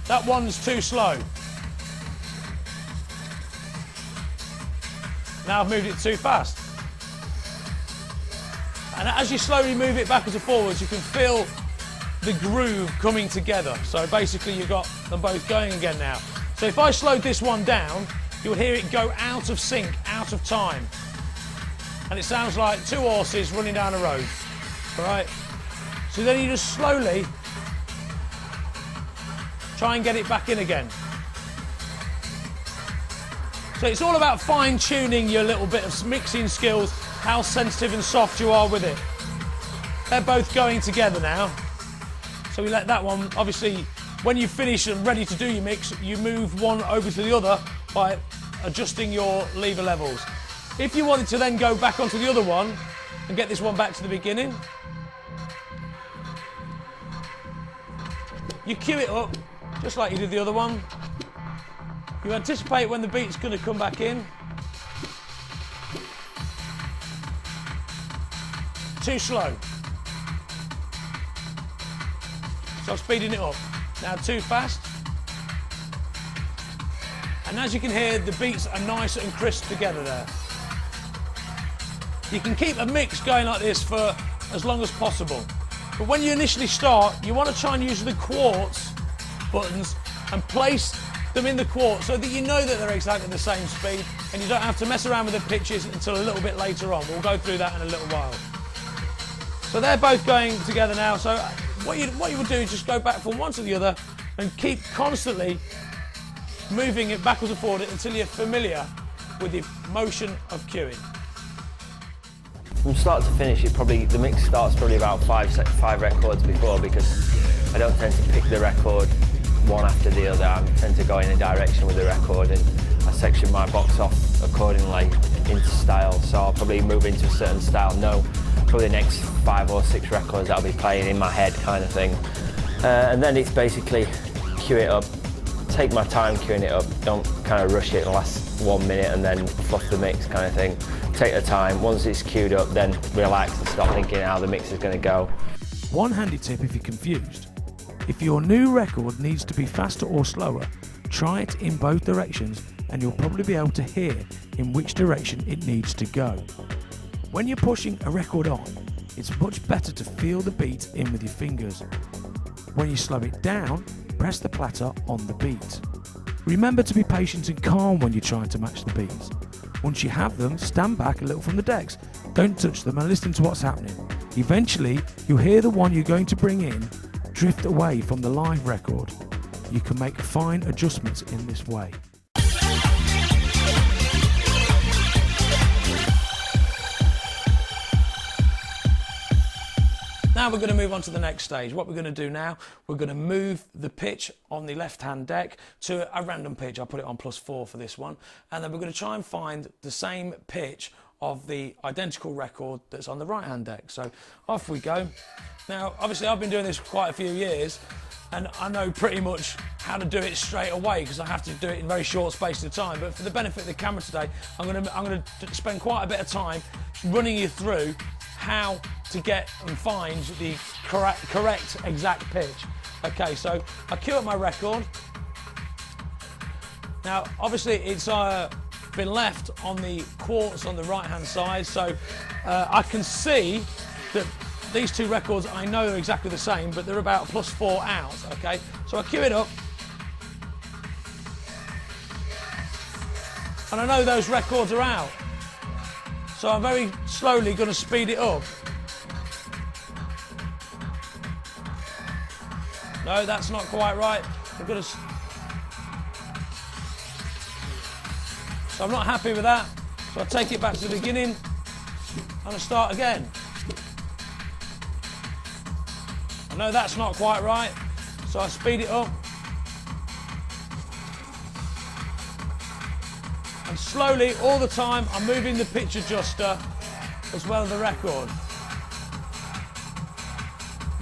That one's too slow. Now I've moved it too fast. And as you slowly move it backwards and forwards, you can feel the groove coming together. So basically you've got them both going again now. So if I slowed this one down, you'll hear it go out of sync, out of time. And it sounds like two horses running down a road, all right? So then you just slowly try and get it back in again. So it's all about fine-tuning your little bit of mixing skills, how sensitive and soft you are with it. They're both going together now. So we let that one, obviously, when you finish and ready to do your mix, you move one over to the other by adjusting your lever levels. If you wanted to then go back onto the other one and get this one back to the beginning, you cue it up, just like you did the other one. You anticipate when the beat's going to come back in. Too slow. So I'm speeding it up. Now too fast. And as you can hear, the beats are nice and crisp together there. You can keep a mix going like this for as long as possible. But when you initially start, you want to try and use the quartz buttons and place them in the quartz so that you know that they're exactly the same speed and you don't have to mess around with the pitches until a little bit later on. We'll go through that in a little while. So they're both going together now. So what you would do is just go back from one to the other and keep constantly moving it backwards and forward until you're familiar with the motion of cueing. From start to finish, the mix starts probably about five records before, because I don't tend to pick the record one after the other. I tend to go in a direction with the record, and I section my box off accordingly into style. So I'll probably move into a certain style, know probably the next 5 or 6 records that I'll be playing in my head, kind of thing. And then it's basically cue it up, take my time queuing it up, don't kind of rush it in the last 1 minute and then fluff the mix, kind of thing. Take the time, once it's queued up, then relax and stop thinking how the mix is going to go. One handy tip if you're confused: if your new record needs to be faster or slower, try it in both directions and you'll probably be able to hear in which direction it needs to go. When you're pushing a record on, it's much better to feel the beat in with your fingers. When you slow it down, press the platter on the beat. Remember to be patient and calm when you're trying to match the beats. Once you have them, stand back a little from the decks. Don't touch them and listen to what's happening. Eventually, you'll hear the one you're going to bring in drift away from the live record. You can make fine adjustments in this way. Now we're going to move on to the next stage. What we're going to do now, we're going to move the pitch on the left-hand deck to a random pitch. I'll put it on +4 for this one. And then we're going to try and find the same pitch of the identical record that's on the right-hand deck. So off we go. Now, obviously, I've been doing this for quite a few years, and I know pretty much how to do it straight away because I have to do it in very short space of time. But for the benefit of the camera today, I'm going to spend quite a bit of time running you through how to get and find the correct exact pitch. Okay, so I cue up my record. Now, obviously, it's been left on the quartz on the right-hand side, so I can see that these two records I know are exactly the same, but they're about +4 out. Okay, so I cue it up, and I know those records are out. So I'm very slowly going to speed it up. No, that's not quite right. I'm going to... So I'm not happy with that. So I take it back to the beginning and I start again. I know that's not quite right. So I speed it up. And slowly, all the time, I'm moving the pitch adjuster as well as the record.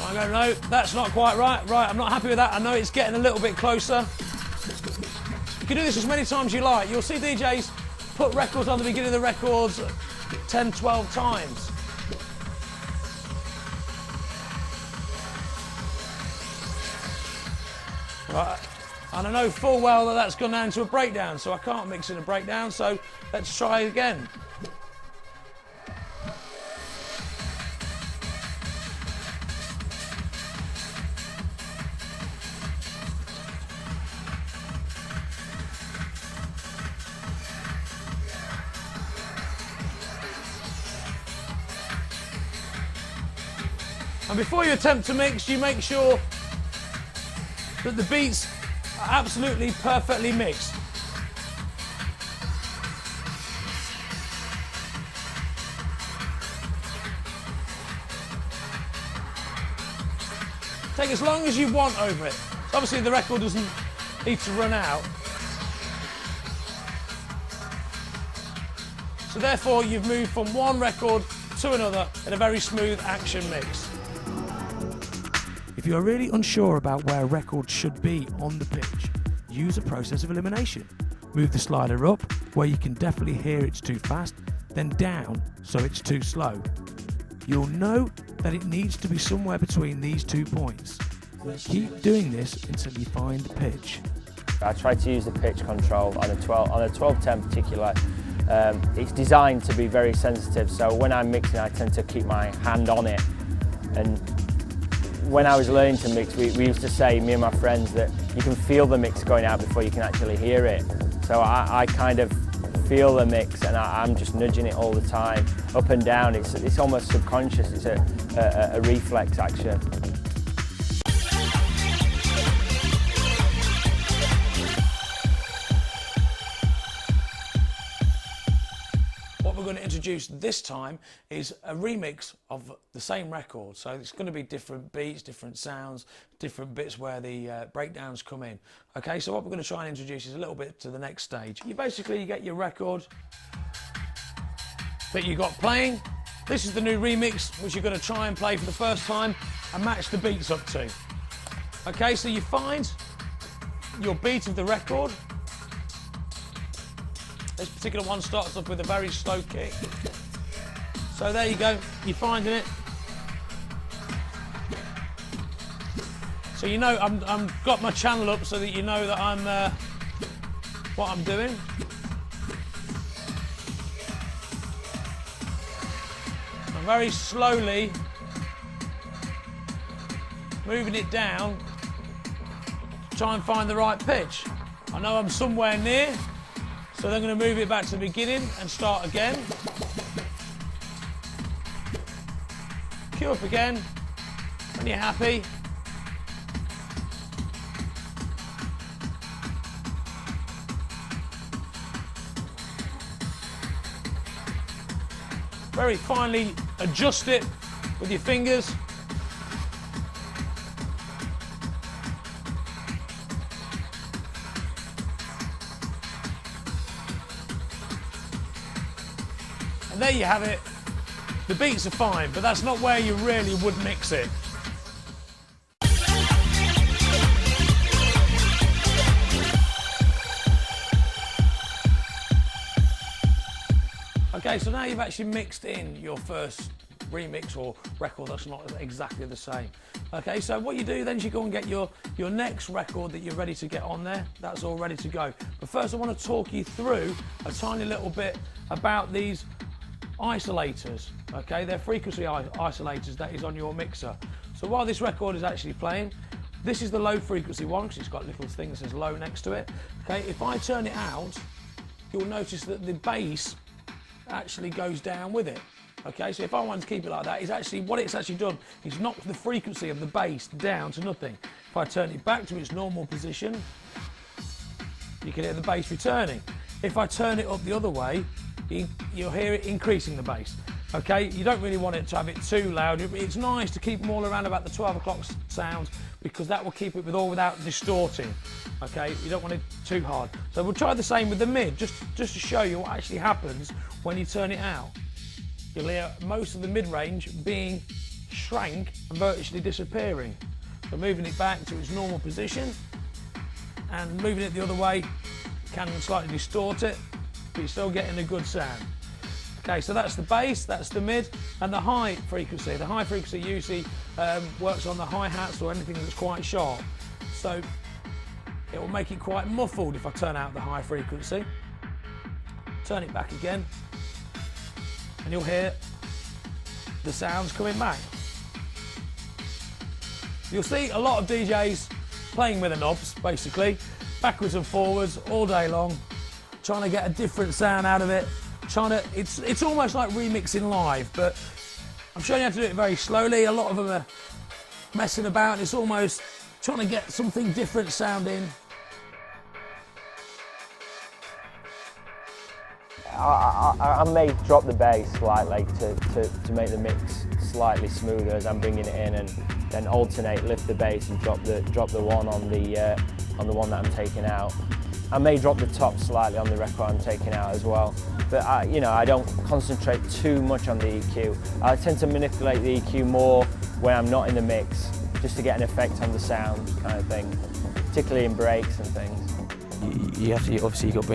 I go, no, that's not quite right. Right, I'm not happy with that. I know it's getting a little bit closer. You can do this as many times as you like. You'll see DJs put records on the beginning of the records 10, 12 times. Right. And I know full well that that's gone down to a breakdown, so I can't mix in a breakdown, so let's try again. And before you attempt to mix, you make sure that the beats are absolutely perfectly mixed. Take as long as you want over it. So obviously the record doesn't need to run out. So therefore you've moved from one record to another in a very smooth action mix. If you are really unsure about where a record should be on the pitch, use a process of elimination. Move the slider up where you can definitely hear it's too fast, then down so it's too slow. You'll know that it needs to be somewhere between these 2 points. Keep doing this until you find the pitch. I try to use the pitch control on a 1210 particular. It's designed to be very sensitive, so when I'm mixing I tend to keep my hand on it. And when I was learning to mix, we used to say, me and my friends, that you can feel the mix going out before you can actually hear it. So I kind of feel the mix and I'm just nudging it all the time, up and down. It's almost subconscious, it's a reflex action. going to introduce this time is a remix of the same record. So it's going to be different beats, different sounds, different bits where the breakdowns come in. Okay, so what we're going to try and introduce is a little bit to the next stage. You get your record that you got playing. This is the new remix, which you're going to try and play for the first time and match the beats up to. Okay, so you find your beat of the record. This particular one starts off with a very slow kick. So there you go, you're finding it. So you know I'm got my channel up so that you know that I'm what I'm doing. I'm very slowly moving it down to try and find the right pitch. I know I'm somewhere near, so then I'm going to move it back to the beginning and start again. Cue up again when you're happy. Very finely adjust it with your fingers. And there you have it. The beats are fine, but that's not where you really would mix it. Okay, so now you've actually mixed in your first remix or record that's not exactly the same. Okay, so what you do then is you go and get your next record that you're ready to get on there. That's all ready to go. But first I want to talk you through a tiny little bit about these isolators. Okay, they're frequency isolators that is on your mixer. So while this record is actually playing, this is the low frequency one because it's got a little thing that says low next to it. Okay, if I turn it out, you'll notice that the bass actually goes down with it. Okay, so if I want to keep it like that, what it's actually done is knocked the frequency of the bass down to nothing. If I turn it back to its normal position, you can hear the bass returning. If I turn it up the other way, you'll hear it increasing the bass. Okay, you don't really want it to have it too loud. It's nice to keep them all around about the 12 o'clock sound because that will keep it without distorting. Okay, you don't want it too hard. So we'll try the same with the mid, just to show you what actually happens when you turn it out. You'll hear most of the mid-range being shrank and virtually disappearing. So moving it back to its normal position and moving it the other way can slightly distort it, but you're still getting a good sound. Okay, so that's the bass, that's the mid, and the high frequency. The high frequency usually works on the hi-hats or anything that's quite sharp. So it will make it quite muffled if I turn out the high frequency. Turn it back again, and you'll hear the sounds coming back. You'll see a lot of DJs playing with the knobs, basically, backwards and forwards all day long, trying to get a different sound out of it. It's almost like remixing live, but I'm showing you how to do it very slowly. A lot of them are messing about, and it's almost trying to get something different sounding. I may drop the bass slightly to make the mix slightly smoother as I'm bringing it in, and then alternate, lift the bass and drop the one on the one that I'm taking out. I may drop the top slightly on the record I'm taking out as well, but I don't concentrate too much on the EQ. I tend to manipulate the EQ more when I'm not in the mix, just to get an effect on the sound kind of thing, particularly in breaks and things. You have to obviously got to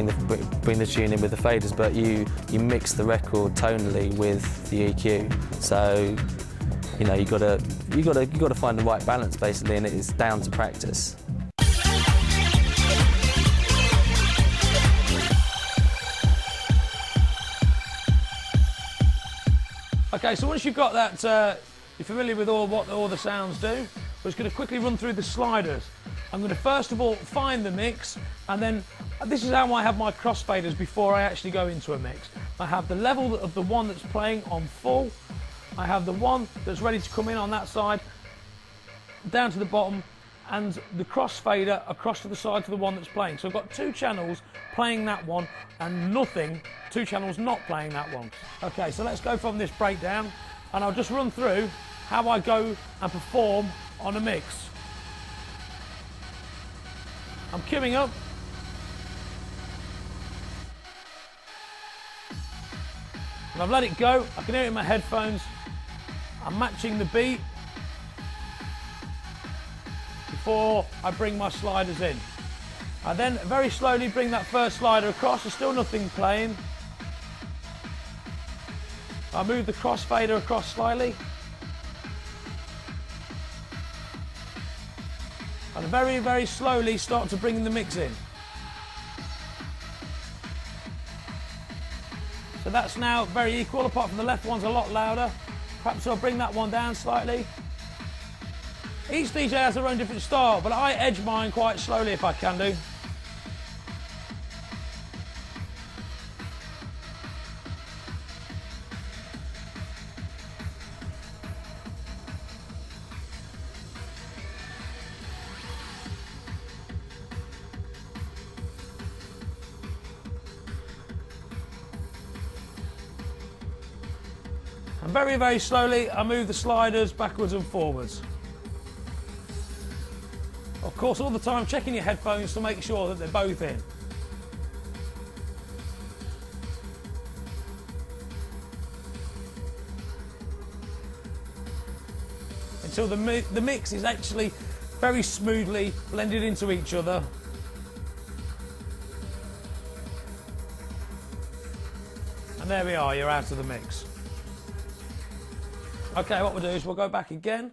bring the tune in with the faders, but you mix the record tonally with the EQ. So you got to find the right balance basically, and it's down to practice. Okay, so once you've got that, you're familiar with what all the sounds do, we're just going to quickly run through the sliders. I'm going to first of all find the mix, and then this is how I have my crossfaders before I actually go into a mix. I have the level of the one that's playing on full, I have the one that's ready to come in on that side, down to the bottom, and the crossfader across to the side to the one that's playing. So I've got 2 channels playing that one and 2 channels not playing that one. Okay, so let's go from this breakdown and I'll just run through how I go and perform on a mix. I'm queuing up. And I've let it go. I can hear it in my headphones. I'm matching the beat before I bring my sliders in. I then very slowly bring that first slider across. There's still nothing playing. I move the crossfader across slightly. And very, very slowly start to bring the mix in. So that's now very equal, apart from the left one's a lot louder. Perhaps I'll bring that one down slightly. Each DJ has their own different style, but I edge mine quite slowly if I can do. And very, very slowly, I move the sliders backwards and forwards. Of course, all the time checking your headphones to make sure that they're both in. Until the mix is actually very smoothly blended into each other. And there we are, you're out of the mix. Okay, what we'll do is we'll go back again,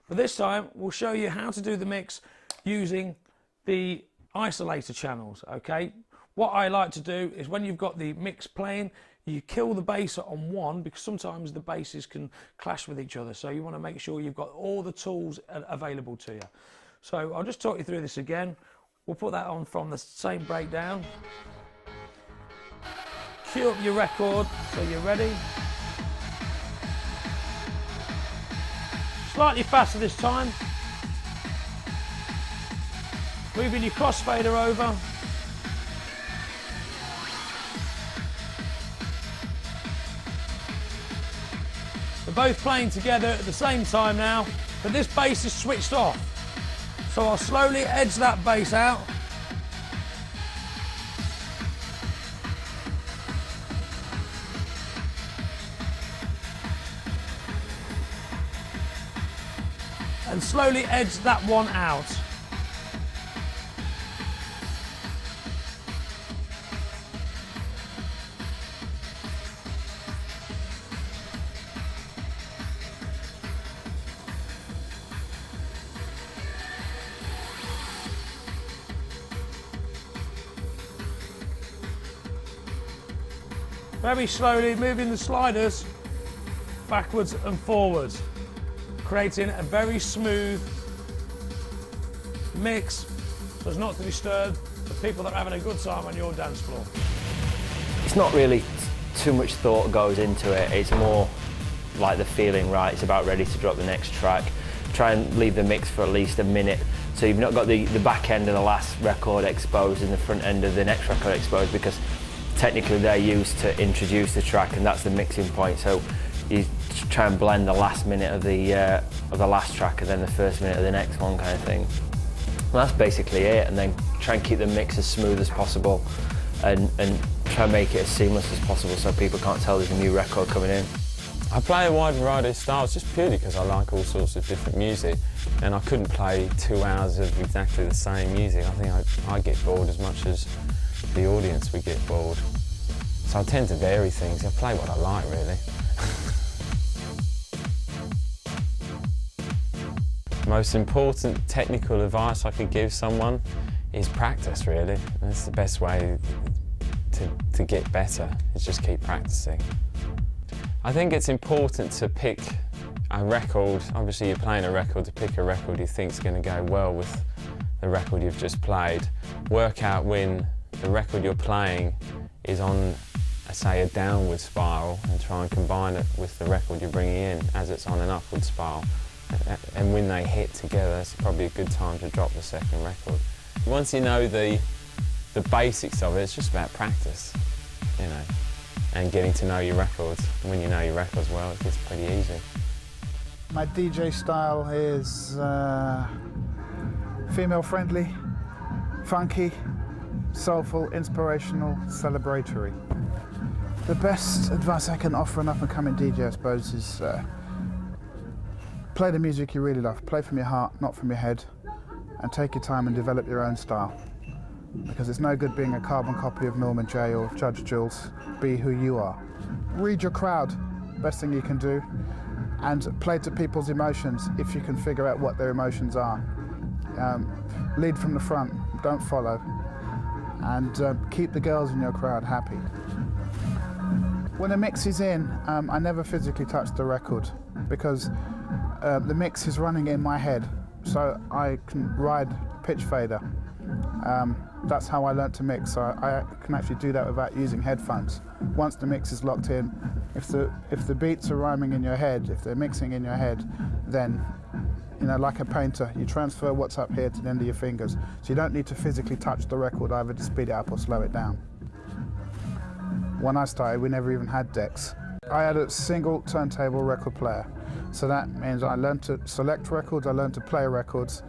but this time we'll show you how to do the mix using the isolator channels, okay? What I like to do is when you've got the mix playing, you kill the bass on one because sometimes the basses can clash with each other, so you want to make sure you've got all the tools available to you. So I'll just talk you through this again. We'll put that on from the same breakdown. Cue up your record so you're ready. Slightly faster this time. Moving your crossfader over. They're both playing together at the same time now, but this bass is switched off. So I'll slowly edge that bass out. And slowly edge that one out. Very slowly moving the sliders backwards and forwards, creating a very smooth mix so as not to disturb the people that are having a good time on your dance floor. It's not really too much thought goes into it, it's more like the feeling right, it's about ready to drop the next track. Try and leave the mix for at least a minute so you've not got the back end of the last record exposed and the front end of the next record exposed, because technically they're used to introduce the track and that's the mixing point. So you try and blend the last minute of the last track and then the first minute of the next one, kind of thing. Well, that's basically it, and then try and keep the mix as smooth as possible and try and make it as seamless as possible so people can't tell there's a new record coming in. I play a wide variety of styles just purely because I like all sorts of different music, and I couldn't play 2 hours of exactly the same music. I think I get bored as much as the audience would get bored. So I tend to vary things. I play what I like, really. Most important technical advice I could give someone is practice, really. That's the best way to get better, is just keep practicing. I think it's important to pick a record. Obviously, you're playing a record, to pick a record you think is going to go well with the record you've just played. Work out when the record you're playing is on, say, a downward spiral, and try and combine it with the record you're bringing in as it's on an upward spiral. And when they hit together, it's probably a good time to drop the second record. Once you know the basics of it, it's just about practice, you know, and getting to know your records. When you know your records well, it gets pretty easy. My DJ style is female-friendly, funky, soulful, inspirational, celebratory. The best advice I can offer an up-and-coming DJ, I suppose, is play the music you really love. Play from your heart, not from your head, and take your time and develop your own style. Because it's no good being a carbon copy of Norman J or Judge Jules. Be who you are. Read your crowd, best thing you can do, and play to people's emotions if you can figure out what their emotions are. Lead from the front, don't follow, and keep the girls in your crowd happy. When a mix is in, I never physically touch the record because the mix is running in my head, so I can ride pitch fader. That's how I learnt to mix, so I can actually do that without using headphones. Once the mix is locked in, if the beats are rhyming in your head, if they're mixing in your head, then, you know, like a painter, you transfer what's up here to the end of your fingers. So you don't need to physically touch the record either to speed it up or slow it down. When I started, we never even had decks. I had a single turntable record player. So that means I learned to select records, I learned to play records,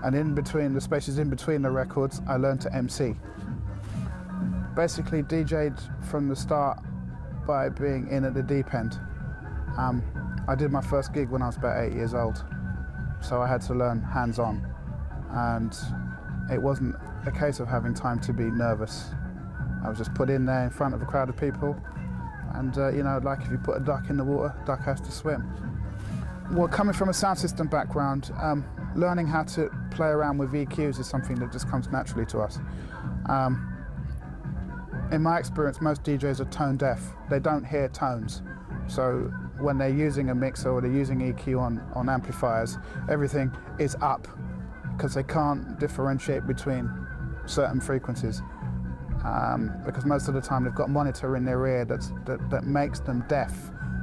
and in between, the spaces in between the records, I learned to MC. Basically DJ'd from the start by being in at the deep end. I did my first gig when I was about 8 years old, so I had to learn hands-on, and it wasn't a case of having time to be nervous. I was just put in there in front of a crowd of people, and you know, like if you put a duck in the water, duck has to swim. Well, coming from a sound system background, learning how to play around with EQs is something that just comes naturally to us. In my experience, most DJs are tone deaf. They don't hear tones. So when they're using a mixer or they're using EQ on amplifiers, everything is up because they can't differentiate between certain frequencies. Because most of the time they've got a monitor in their ear that makes them deaf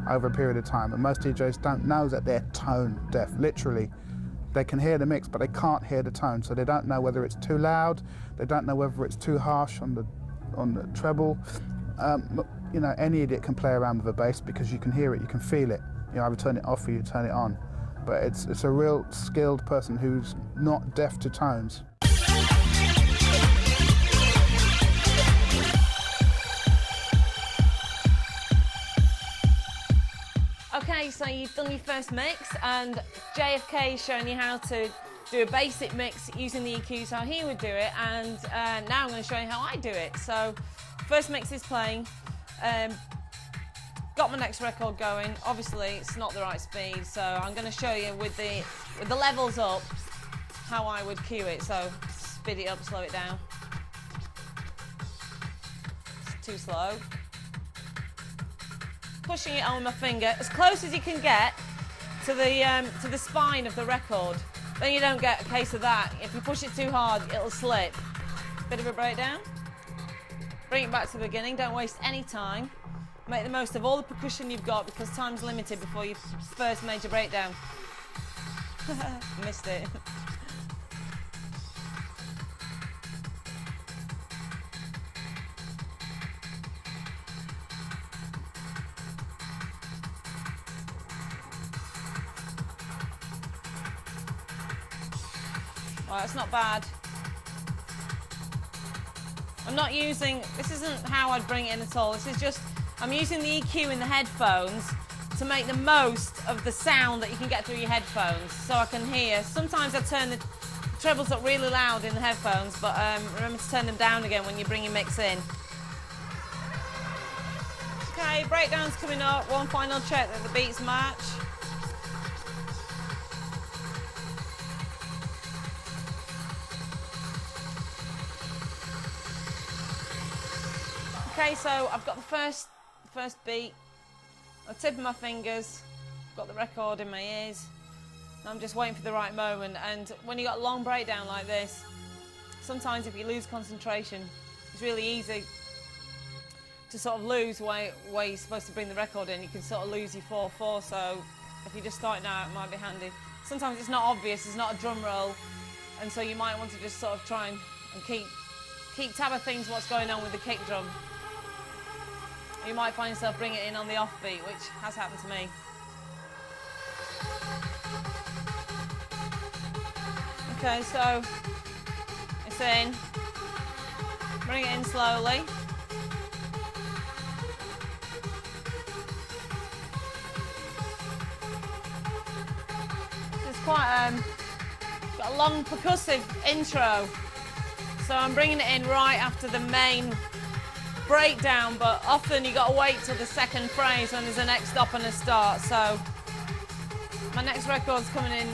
over a period of time, and most DJs don't know that they're tone deaf. Literally, they can hear the mix, but they can't hear the tone, so they don't know whether it's too loud, they don't know whether it's too harsh on the treble. You know, any idiot can play around with a bass because you can hear it, you can feel it. You either turn it off or you turn it on. But it's a real skilled person who's not deaf to tones. Okay, so you've done your first mix, and JFK is showing you how to do a basic mix using the EQs, how he would do it, and now I'm going to show you how I do it. So, first mix is playing. Got my next record going. Obviously, it's not the right speed, so I'm going to show you with the levels up how I would cue it. So, speed it up, slow it down. It's too slow. Pushing it on with my finger as close as you can get to the spine of the record. Then you don't get a case of that. If you push it too hard, it'll slip. Bit of a breakdown. Bring it back to the beginning. Don't waste any time. Make the most of all the percussion you've got because time's limited before your first major breakdown. Missed it. Right, that's not bad. I'm not using, this isn't how I'd bring it in at all. This is just, I'm using the EQ in the headphones to make the most of the sound that you can get through your headphones so I can hear. Sometimes I turn the trebles up really loud in the headphones, but remember to turn them down again when you bring your mix in. Okay, breakdown's coming up. One final check that the beats match. Okay, so I've got the first beat. I'm tipping my fingers, got the record in my ears. I'm just waiting for the right moment. And when you got a long breakdown like this, sometimes if you lose concentration, it's really easy to sort of lose where you're supposed to bring the record in. You can sort of lose your 4/4. So if you're just starting out, it might be handy sometimes it's not obvious, it's not a drum roll, and so you might want to just sort of try and keep tab of things what's going on with the kick drum. You might find yourself bringing it in on the offbeat, which has happened to me. Okay, so it's in. Bring it in slowly. It's quite got a long percussive intro, so I'm bringing it in right after the main breakdown, but often you got to wait till the second phrase when there's a next stop and a start. So my next record's coming in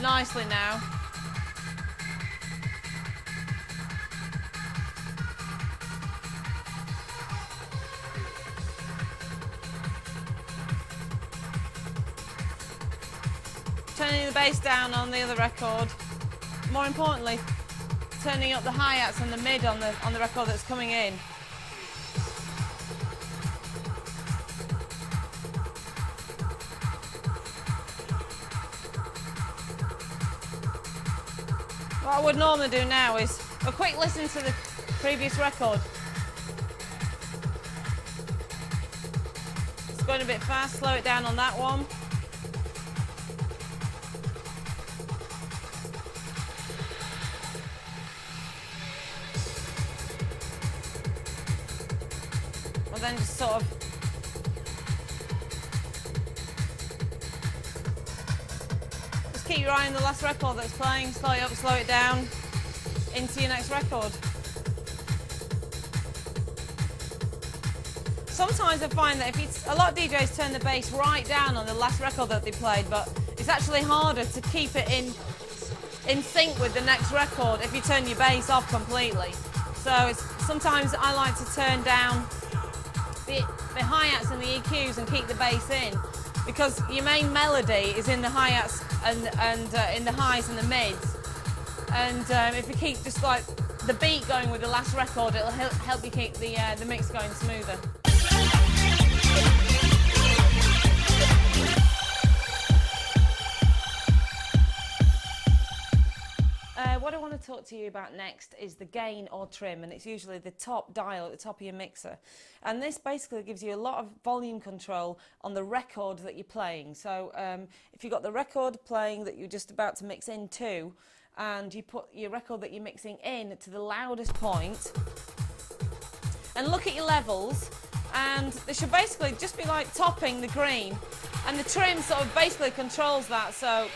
nicely now. Turning the bass down on the other record. More importantly, turning up the hi-hats and the mid on the record that's coming in. What I would normally do now is a quick listen to the previous record. It's going a bit fast, slow it down on that one. And then just sort of keep your eye on the last record that's playing, slow it up, slow it down, into your next record. Sometimes I find that a lot of DJs turn the bass right down on the last record that they played, but it's actually harder to keep it in sync with the next record if you turn your bass off completely. So sometimes I like to turn down the hi-hats and the EQs and keep the bass in, because your main melody is in the hi-hats and in the highs and the mids. And if you keep just like the beat going with the last record, it'll help you keep the mix going smoother. What I want to talk to you about next is the gain or trim, and it's usually the top dial at the top of your mixer. And this basically gives you a lot of volume control on the record that you're playing. So if you've got the record playing that you're just about to mix into, and you put your record that you're mixing in to the loudest point, and look at your levels, and they should basically just be like topping the green, and the trim sort of basically controls that. So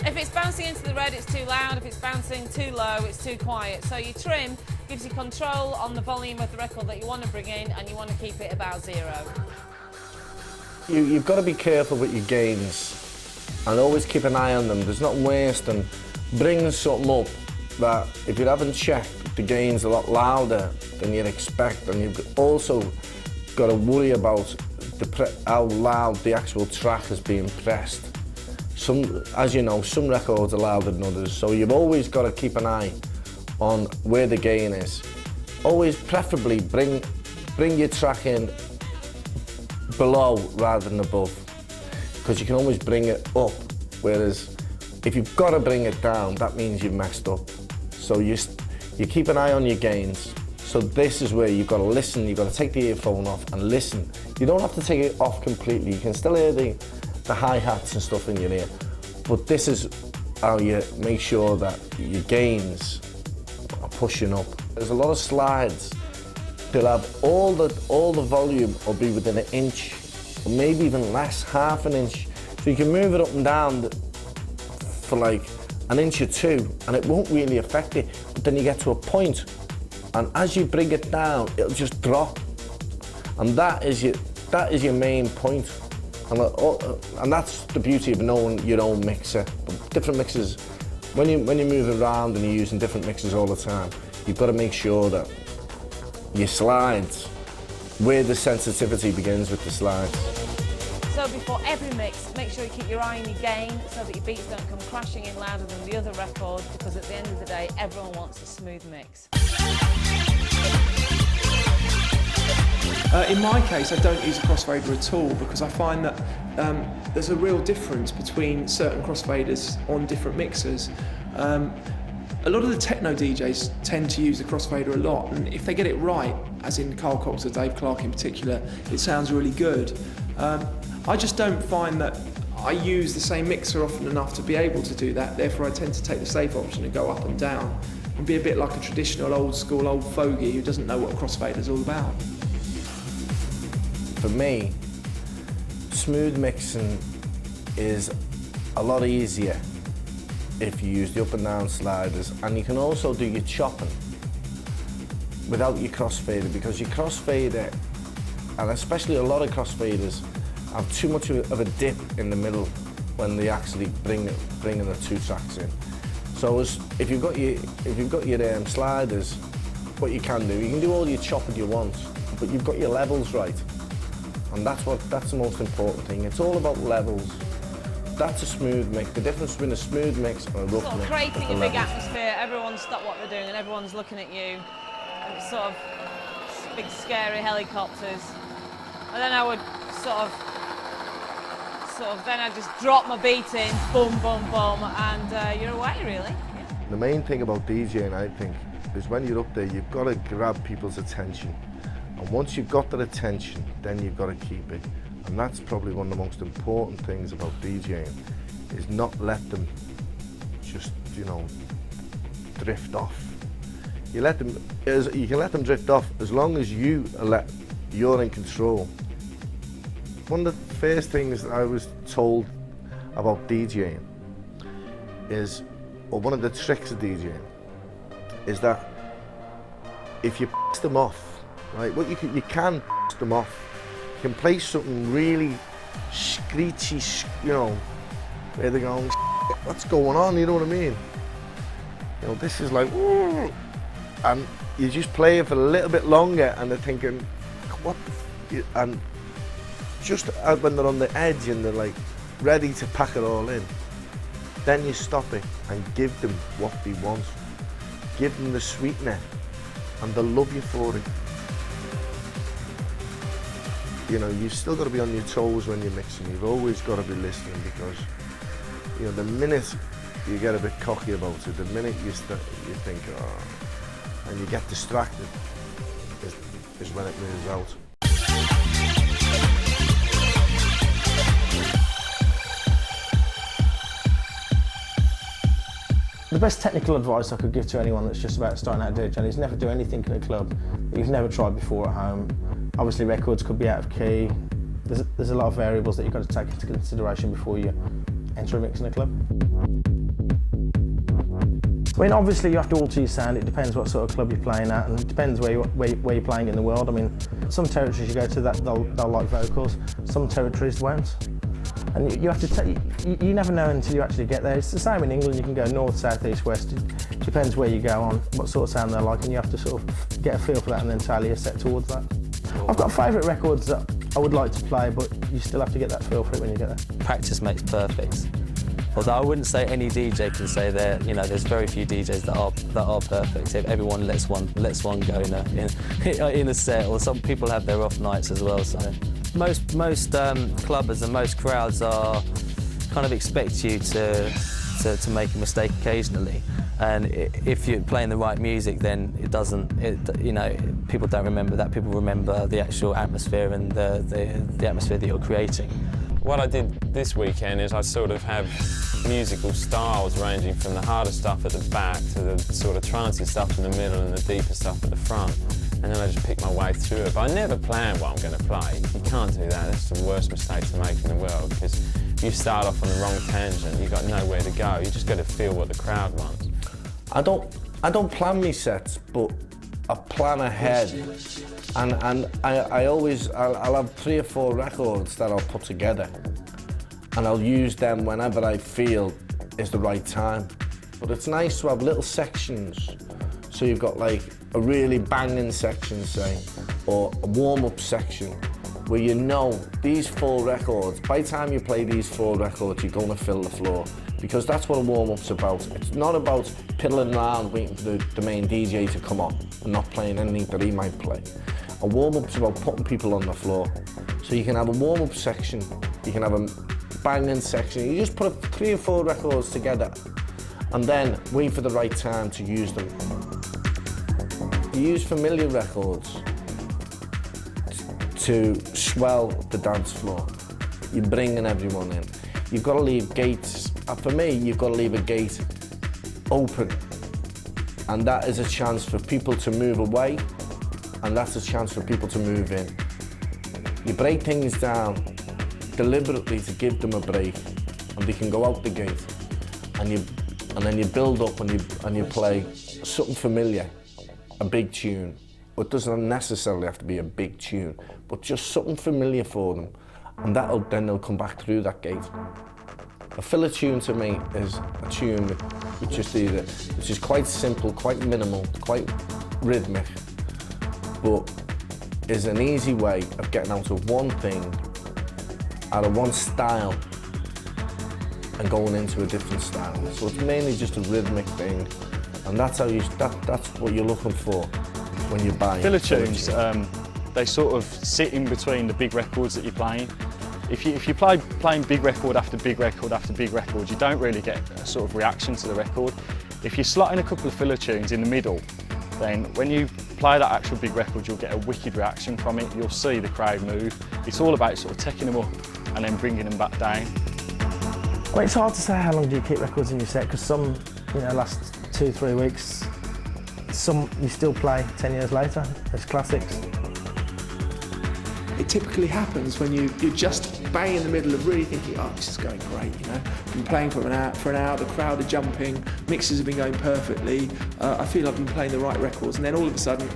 if it's bouncing into the red, it's too loud. If it's bouncing too low, it's too quiet. So your trim gives you control on the volume of the record that you want to bring in, and you want to keep it about 0. You've got to be careful with your gains and always keep an eye on them. There's not worse than bringing something up that if you haven't checked, the gain's a lot louder than you'd expect, and you've also got to worry about how loud the actual track is being pressed. As you know, some records are louder than others, so you've always got to keep an eye on where the gain is. Always, preferably, bring your track in below rather than above, because you can always bring it up, whereas if you've got to bring it down, that means you've messed up. So you keep an eye on your gains. So this is where you've got to listen, you've got to take the earphone off and listen. You don't have to take it off completely, you can still hear the hi-hats and stuff in your ear, but this is how you make sure that your gains are pushing up. There's a lot of slides. They'll have all the volume will be within an inch, or maybe even less, half an inch. So you can move it up and down for like an inch or two, and it won't really affect it. But then you get to a point, and as you bring it down, it'll just drop, and that is your main point. And that's the beauty of knowing your own mixer. Different mixers, when you're moving around and you're using different mixers all the time, you've got to make sure that your slides, where the sensitivity begins with the slides. So before every mix, make sure you keep your eye on your gain so that your beats don't come crashing in louder than the other record, because at the end of the day, everyone wants a smooth mix. In my case, I don't use a crossfader at all because I find that there's a real difference between certain crossfaders on different mixers. A lot of the techno DJs tend to use the crossfader a lot, and if they get it right, as in Carl Cox or Dave Clark in particular, it sounds really good. I just don't find that I use the same mixer often enough to be able to do that, therefore I tend to take the safe option and go up and down and be a bit like a traditional old school old fogey who doesn't know what a crossfader's all about. For me, smooth mixing is a lot easier if you use the up and down sliders, and you can also do your chopping without your crossfader, because your crossfader, and especially a lot of crossfaders, have too much of a dip in the middle when they actually bringing the two tracks in. So if you've got your sliders, what you can do all your chopping you want, but you've got your levels right. And that's the most important thing. It's all about levels. That's a smooth mix. The difference between a smooth mix and a rough Sort of mix. creating a big atmosphere, everyone's stopped what they're doing and everyone's looking at you. And it's sort of big scary helicopters. And then I would then I'd just drop my beat in, boom, boom, boom, and you're away really. Yeah. The main thing about DJing, I think, is when you're up there, you've got to grab people's attention. And once you've got that attention, then you've got to keep it. And that's probably one of the most important things about DJing, is not let them just, drift off. You can let them drift off as long as you're in control. One of the first things that I was told about DJing is, or one of the tricks of DJing, is that if you piss them off, right, you can piss them off. You can play something really screechy, where they're going, what's going on, you know what I mean? This is like, ooh, and you just play it for a little bit longer and they're thinking, what, and just when they're on the edge and they're like ready to pack it all in, then you stop it and give them what they want. Give them the sweetener and they'll love you for it. You've still got to be on your toes when you're mixing. You've always got to be listening, because the minute you get a bit cocky about it, the minute you think, oh, and you get distracted, is when it moves out. The best technical advice I could give to anyone that's just about starting out DJing is never do anything in a club that you've never tried before at home. Obviously records could be out of key. There's a lot of variables that you've got to take into consideration before you enter a mix in a club. I mean, obviously you have to alter your sound. It depends what sort of club you're playing at, and it depends where you're playing in the world. I mean, some territories you go to that they'll like vocals, some territories won't. And you have to you never know until you actually get there. It's the same in England. You can go north, south, east, west. It depends where you go on, what sort of sound they're like, and you have to sort of get a feel for that and then tailor your set towards that. I've got favourite records that I would like to play, but you still have to get that feel for it when you get there. Practice makes perfect. Although I wouldn't say any DJ can say that. There's very few DJs that are perfect. If everyone lets one go in a set, or some people have their off nights as well. So most clubbers and most crowds are kind of expect you to make a mistake occasionally. And if you're playing the right music, then people don't remember that. People remember the actual atmosphere and the atmosphere that you're creating. What I did this weekend is I sort of have musical styles ranging from the harder stuff at the back to the sort of trancey stuff in the middle and the deeper stuff at the front. And then I just pick my way through it. But I never plan what I'm going to play. You can't do that. That's the worst mistake to make in the world, because if you start off on the wrong tangent, you've got nowhere to go. You just got to feel what the crowd wants. I don't plan my sets, but I plan ahead. And I'll have 3 or 4 records that I'll put together, and I'll use them whenever I feel is the right time. But it's nice to have little sections, so you've got like a really banging section, say, or a warm-up section, where these 4 records, by the time you play these 4 records, you're going to fill the floor, because that's what a warm-up's about. It's not about piddling around waiting for the main DJ to come on and not playing anything that he might play. A warm-up's about putting people on the floor. So you can have a warm-up section, you can have a banging section, you just put 3 or 4 records together and then wait for the right time to use them. You use familiar records to swell the dance floor. You're bringing everyone in. You've got to leave gates, for me, you've got to leave a gate open. And that is a chance for people to move away, and that's a chance for people to move in. You break things down deliberately to give them a break, and they can go out the gate, and then you build up and you play something familiar, a big tune. It doesn't necessarily have to be a big tune, but just something familiar for them, and then they'll come back through that gate. A filler tune to me is a tune which is quite simple, quite minimal, quite rhythmic, but is an easy way of getting out of one thing, out of one style, and going into a different style. So it's mainly just a rhythmic thing, and that's what you're looking for when you're buying. Filler tunes, they sort of sit in between the big records that you're playing. If you playing big record after big record after big record, you don't really get a sort of reaction to the record. If you slot in a couple of filler tunes in the middle, then when you play that actual big record, you'll get a wicked reaction from it. You'll see the crowd move. It's all about sort of taking them up and then bringing them back down. Well, it's hard to say how long do you keep records in your set, because some, last 2-3 weeks. Some you still play 10 years later as classics. It typically happens when you're just bang in the middle of really thinking, oh, this is going great, I've been playing for an hour, the crowd are jumping, mixes have been going perfectly, I feel I've been playing the right records, and then all of a sudden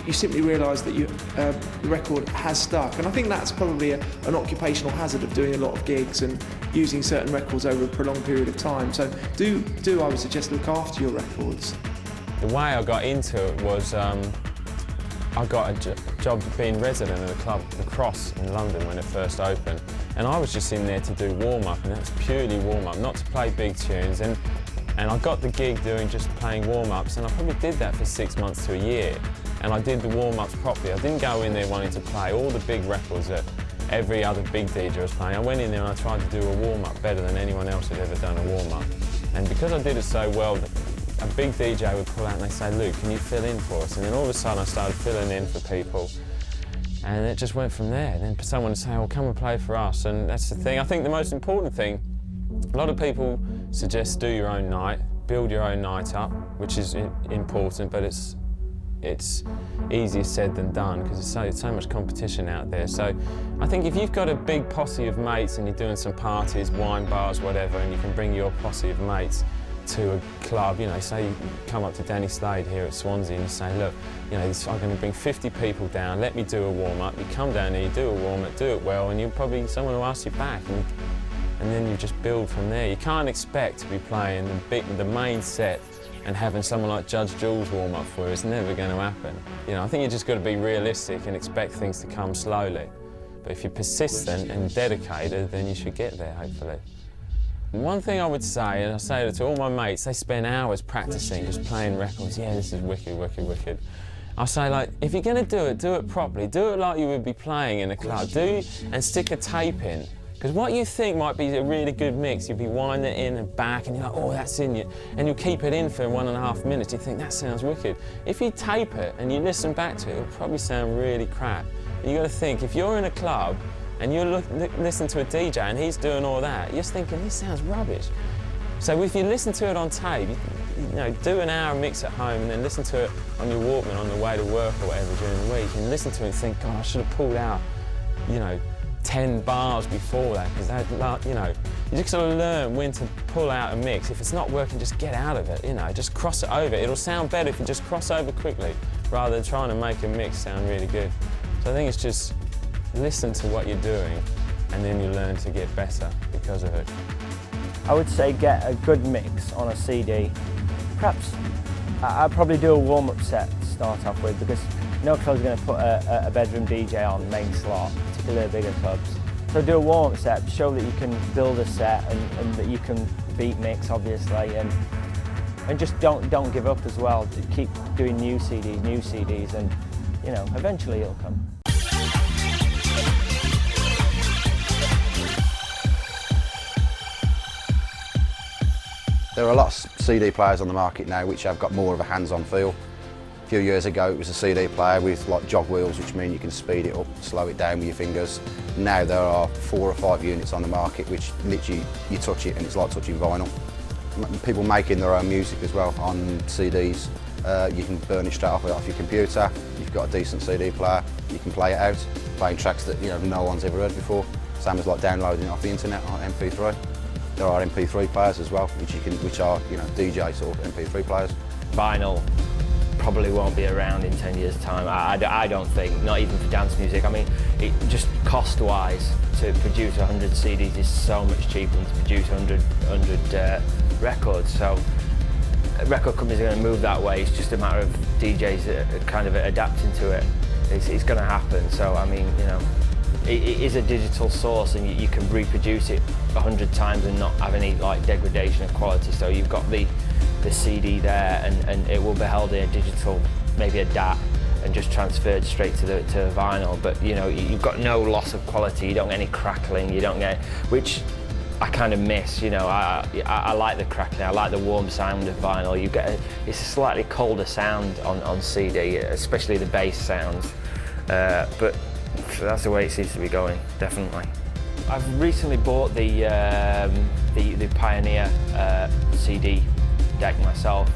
you simply realise that the record has stuck. And I think that's probably an occupational hazard of doing a lot of gigs and using certain records over a prolonged period of time. So do I would suggest, look after your records. The way I got into it was I got a job being resident at a club, The Cross in London, when it first opened. And I was just in there to do warm-up, and that's purely warm-up, not to play big tunes. And I got the gig doing just playing warm-ups, and I probably did that for 6 months to a year. And I did the warm-ups properly. I didn't go in there wanting to play all the big records that every other big DJ was playing. I went in there and I tried to do a warm-up better than anyone else had ever done a warm-up. And because I did it so well, a big DJ would pull out and they'd say, Luke, can you fill in for us? And then all of a sudden I started filling in for people, and it just went from there. Then someone would say, well, come and play for us. And that's the thing. I think the most important thing, a lot of people suggest do your own night, build your own night up, which is important, but it's easier said than done, because there's so much competition out there. So I think if you've got a big posse of mates and you're doing some parties, wine bars, whatever, and you can bring your posse of mates to a club, say you come up to Danny Slade here at Swansea and you say, look, I'm going to bring 50 people down, let me do a warm-up. You come down here, you do a warm-up, do it well, and someone will ask you back, and then you just build from there. You can't expect to be playing the main set and having someone like Judge Jules warm up for you. It's never going to happen. I think you just got to be realistic and expect things to come slowly. But if you're persistent and dedicated, then you should get there, hopefully. One thing I would say, and I say it to all my mates, they spend hours practicing, just playing records. Yeah, this is wicked, wicked, wicked. I say, like, if you're going to do it properly. Do it like you would be playing in a club. And stick a tape in. Because what you think might be a really good mix, you'll be winding it in and back, and you're like, oh, that's in you. And you'll keep it in for 1.5 minutes. You think, that sounds wicked. If you tape it and you listen back to it, it'll probably sound really crap. And you've got to think, if you're in a club and you're listening to a DJ and he's doing all that, you're just thinking, this sounds rubbish. So if you listen to it on tape, do an hour mix at home and then listen to it on your Walkman on the way to work or whatever during the week, and listen to it and think, God, I should have pulled out, 10 bars before that, because you just got to learn when to pull out a mix. If it's not working, just get out of it, just cross it over. It'll sound better if you just cross over quickly rather than trying to make a mix sound really good. So I think it's just listen to what you're doing and then you learn to get better because of it. I would say get a good mix on a CD. Perhaps I'd probably do a warm-up set to start off with, because no club's going to put a bedroom DJ on main slot, particularly bigger clubs. So do a warm-up set to show that you can build a set and that you can beat mix, obviously, and just don't give up as well. Keep doing new CDs, and you know, eventually it'll come. There are a lot of CD players on the market now which have got more of a hands-on feel. A few years ago it was a CD player with like jog wheels, which mean you can speed it up, slow it down with your fingers. Now there are 4 or 5 units on the market which literally you touch it and it's like touching vinyl. People making their own music as well on CDs. You can burn it straight off your computer. You've got a decent CD player, you can play it out, playing tracks that no one's ever heard before. Same as like downloading it off the internet on MP3. There are MP3 players as well, which are DJ sort of MP3 players. Vinyl probably won't be around in 10 years' time. I don't think, not even for dance music. I mean, it just cost-wise to produce 100 CDs is so much cheaper than to produce 100 records. So record companies are going to move that way. It's just a matter of DJs kind of adapting to it. It's going to happen. So I mean, it is a digital source, and you can reproduce it 100 times and not have any like degradation of quality. So you've got the CD there, and it will be held in a digital, maybe a DAT, and just transferred straight to vinyl. But you've got no loss of quality. You don't get any crackling. You don't get, which I kind of miss. I like the crackling. I like the warm sound of vinyl. It's a slightly colder sound on CD, especially the bass sounds. But that's the way it seems to be going, definitely. I've recently bought the Pioneer CD deck myself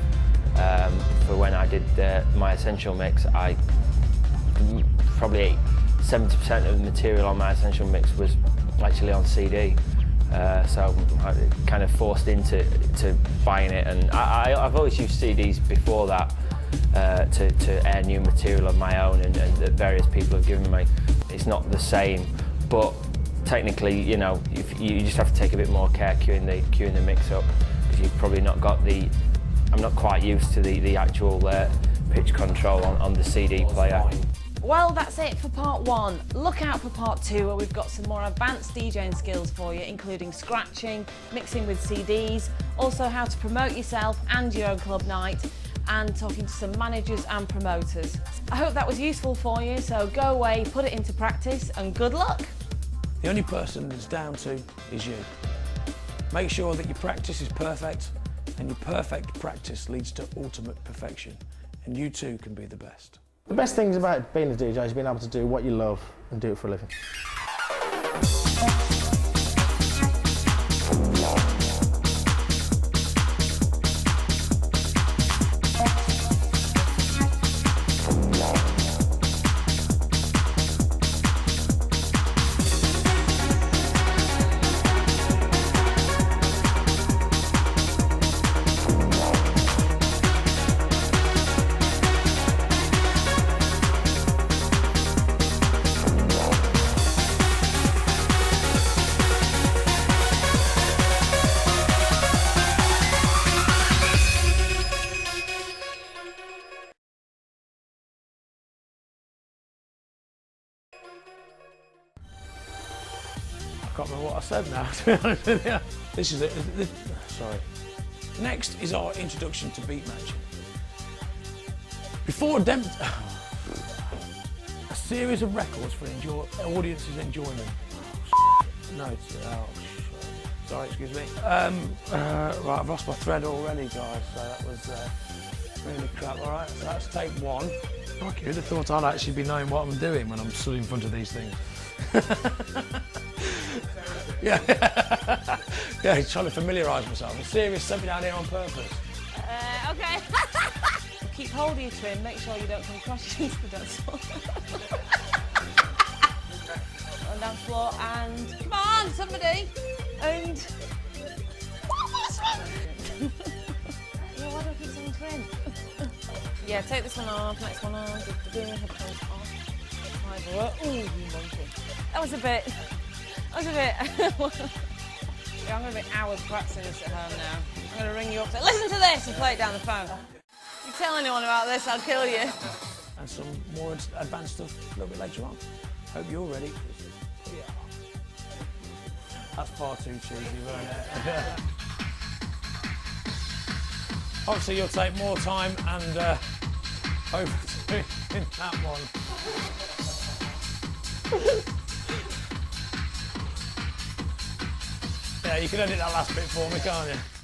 for when I did my Essential mix. Probably 70% of the material on my Essential mix was actually on CD. So I kind of forced into buying it, and I've always used CDs before that to air new material of my own, and that various people have given me. It's not the same, but technically, you just have to take a bit more care queuing the mix up, because you've probably not got I'm not quite used to the actual pitch control on the CD player. Well, that's it for part 1. Look out for part 2, where we've got some more advanced DJing skills for you, including scratching, mixing with CDs, also how to promote yourself and your own club night, and talking to some managers and promoters. I hope that was useful for you, so go away, put it into practice, and good luck. The only person it's down to is you. Make sure that your practice is perfect, and your perfect practice leads to ultimate perfection, and you too can be the best. The best things about being a DJ is being able to do what you love and do it for a living. I can't remember what I said now, to be honest with you. This is it. Sorry. Next is our introduction to beat matching. Before a series of records for audience's enjoyment. No, sorry, excuse me. Right, I've lost my thread already, guys, so that was really crap. All right, so that's take 1. Fuck, who'd have thought I'd actually be knowing what I'm doing when I'm stood in front of these things? Yeah, trying to familiarise myself. I'm serious, sent me down here on purpose. Okay. Keep hold of your trim, make sure you don't come crashing into the dance floor. On the dance floor, and come on, somebody! And yeah, why do I keep saying trim? Yeah, take this one off, next one on, headphones off. Ooh, you monkey. That was a bit. Yeah, I'm going to be hours practicing this at home now. I'm going to ring you up and say, listen to this, and play it down the phone. If you tell anyone about this, I'll kill you. And some more advanced stuff a little bit later on. Hope you're ready. Yeah. That's far too cheesy, wasn't it? Obviously, you'll take more time and overdoing that one. Yeah, you can edit that last bit for me, can't you?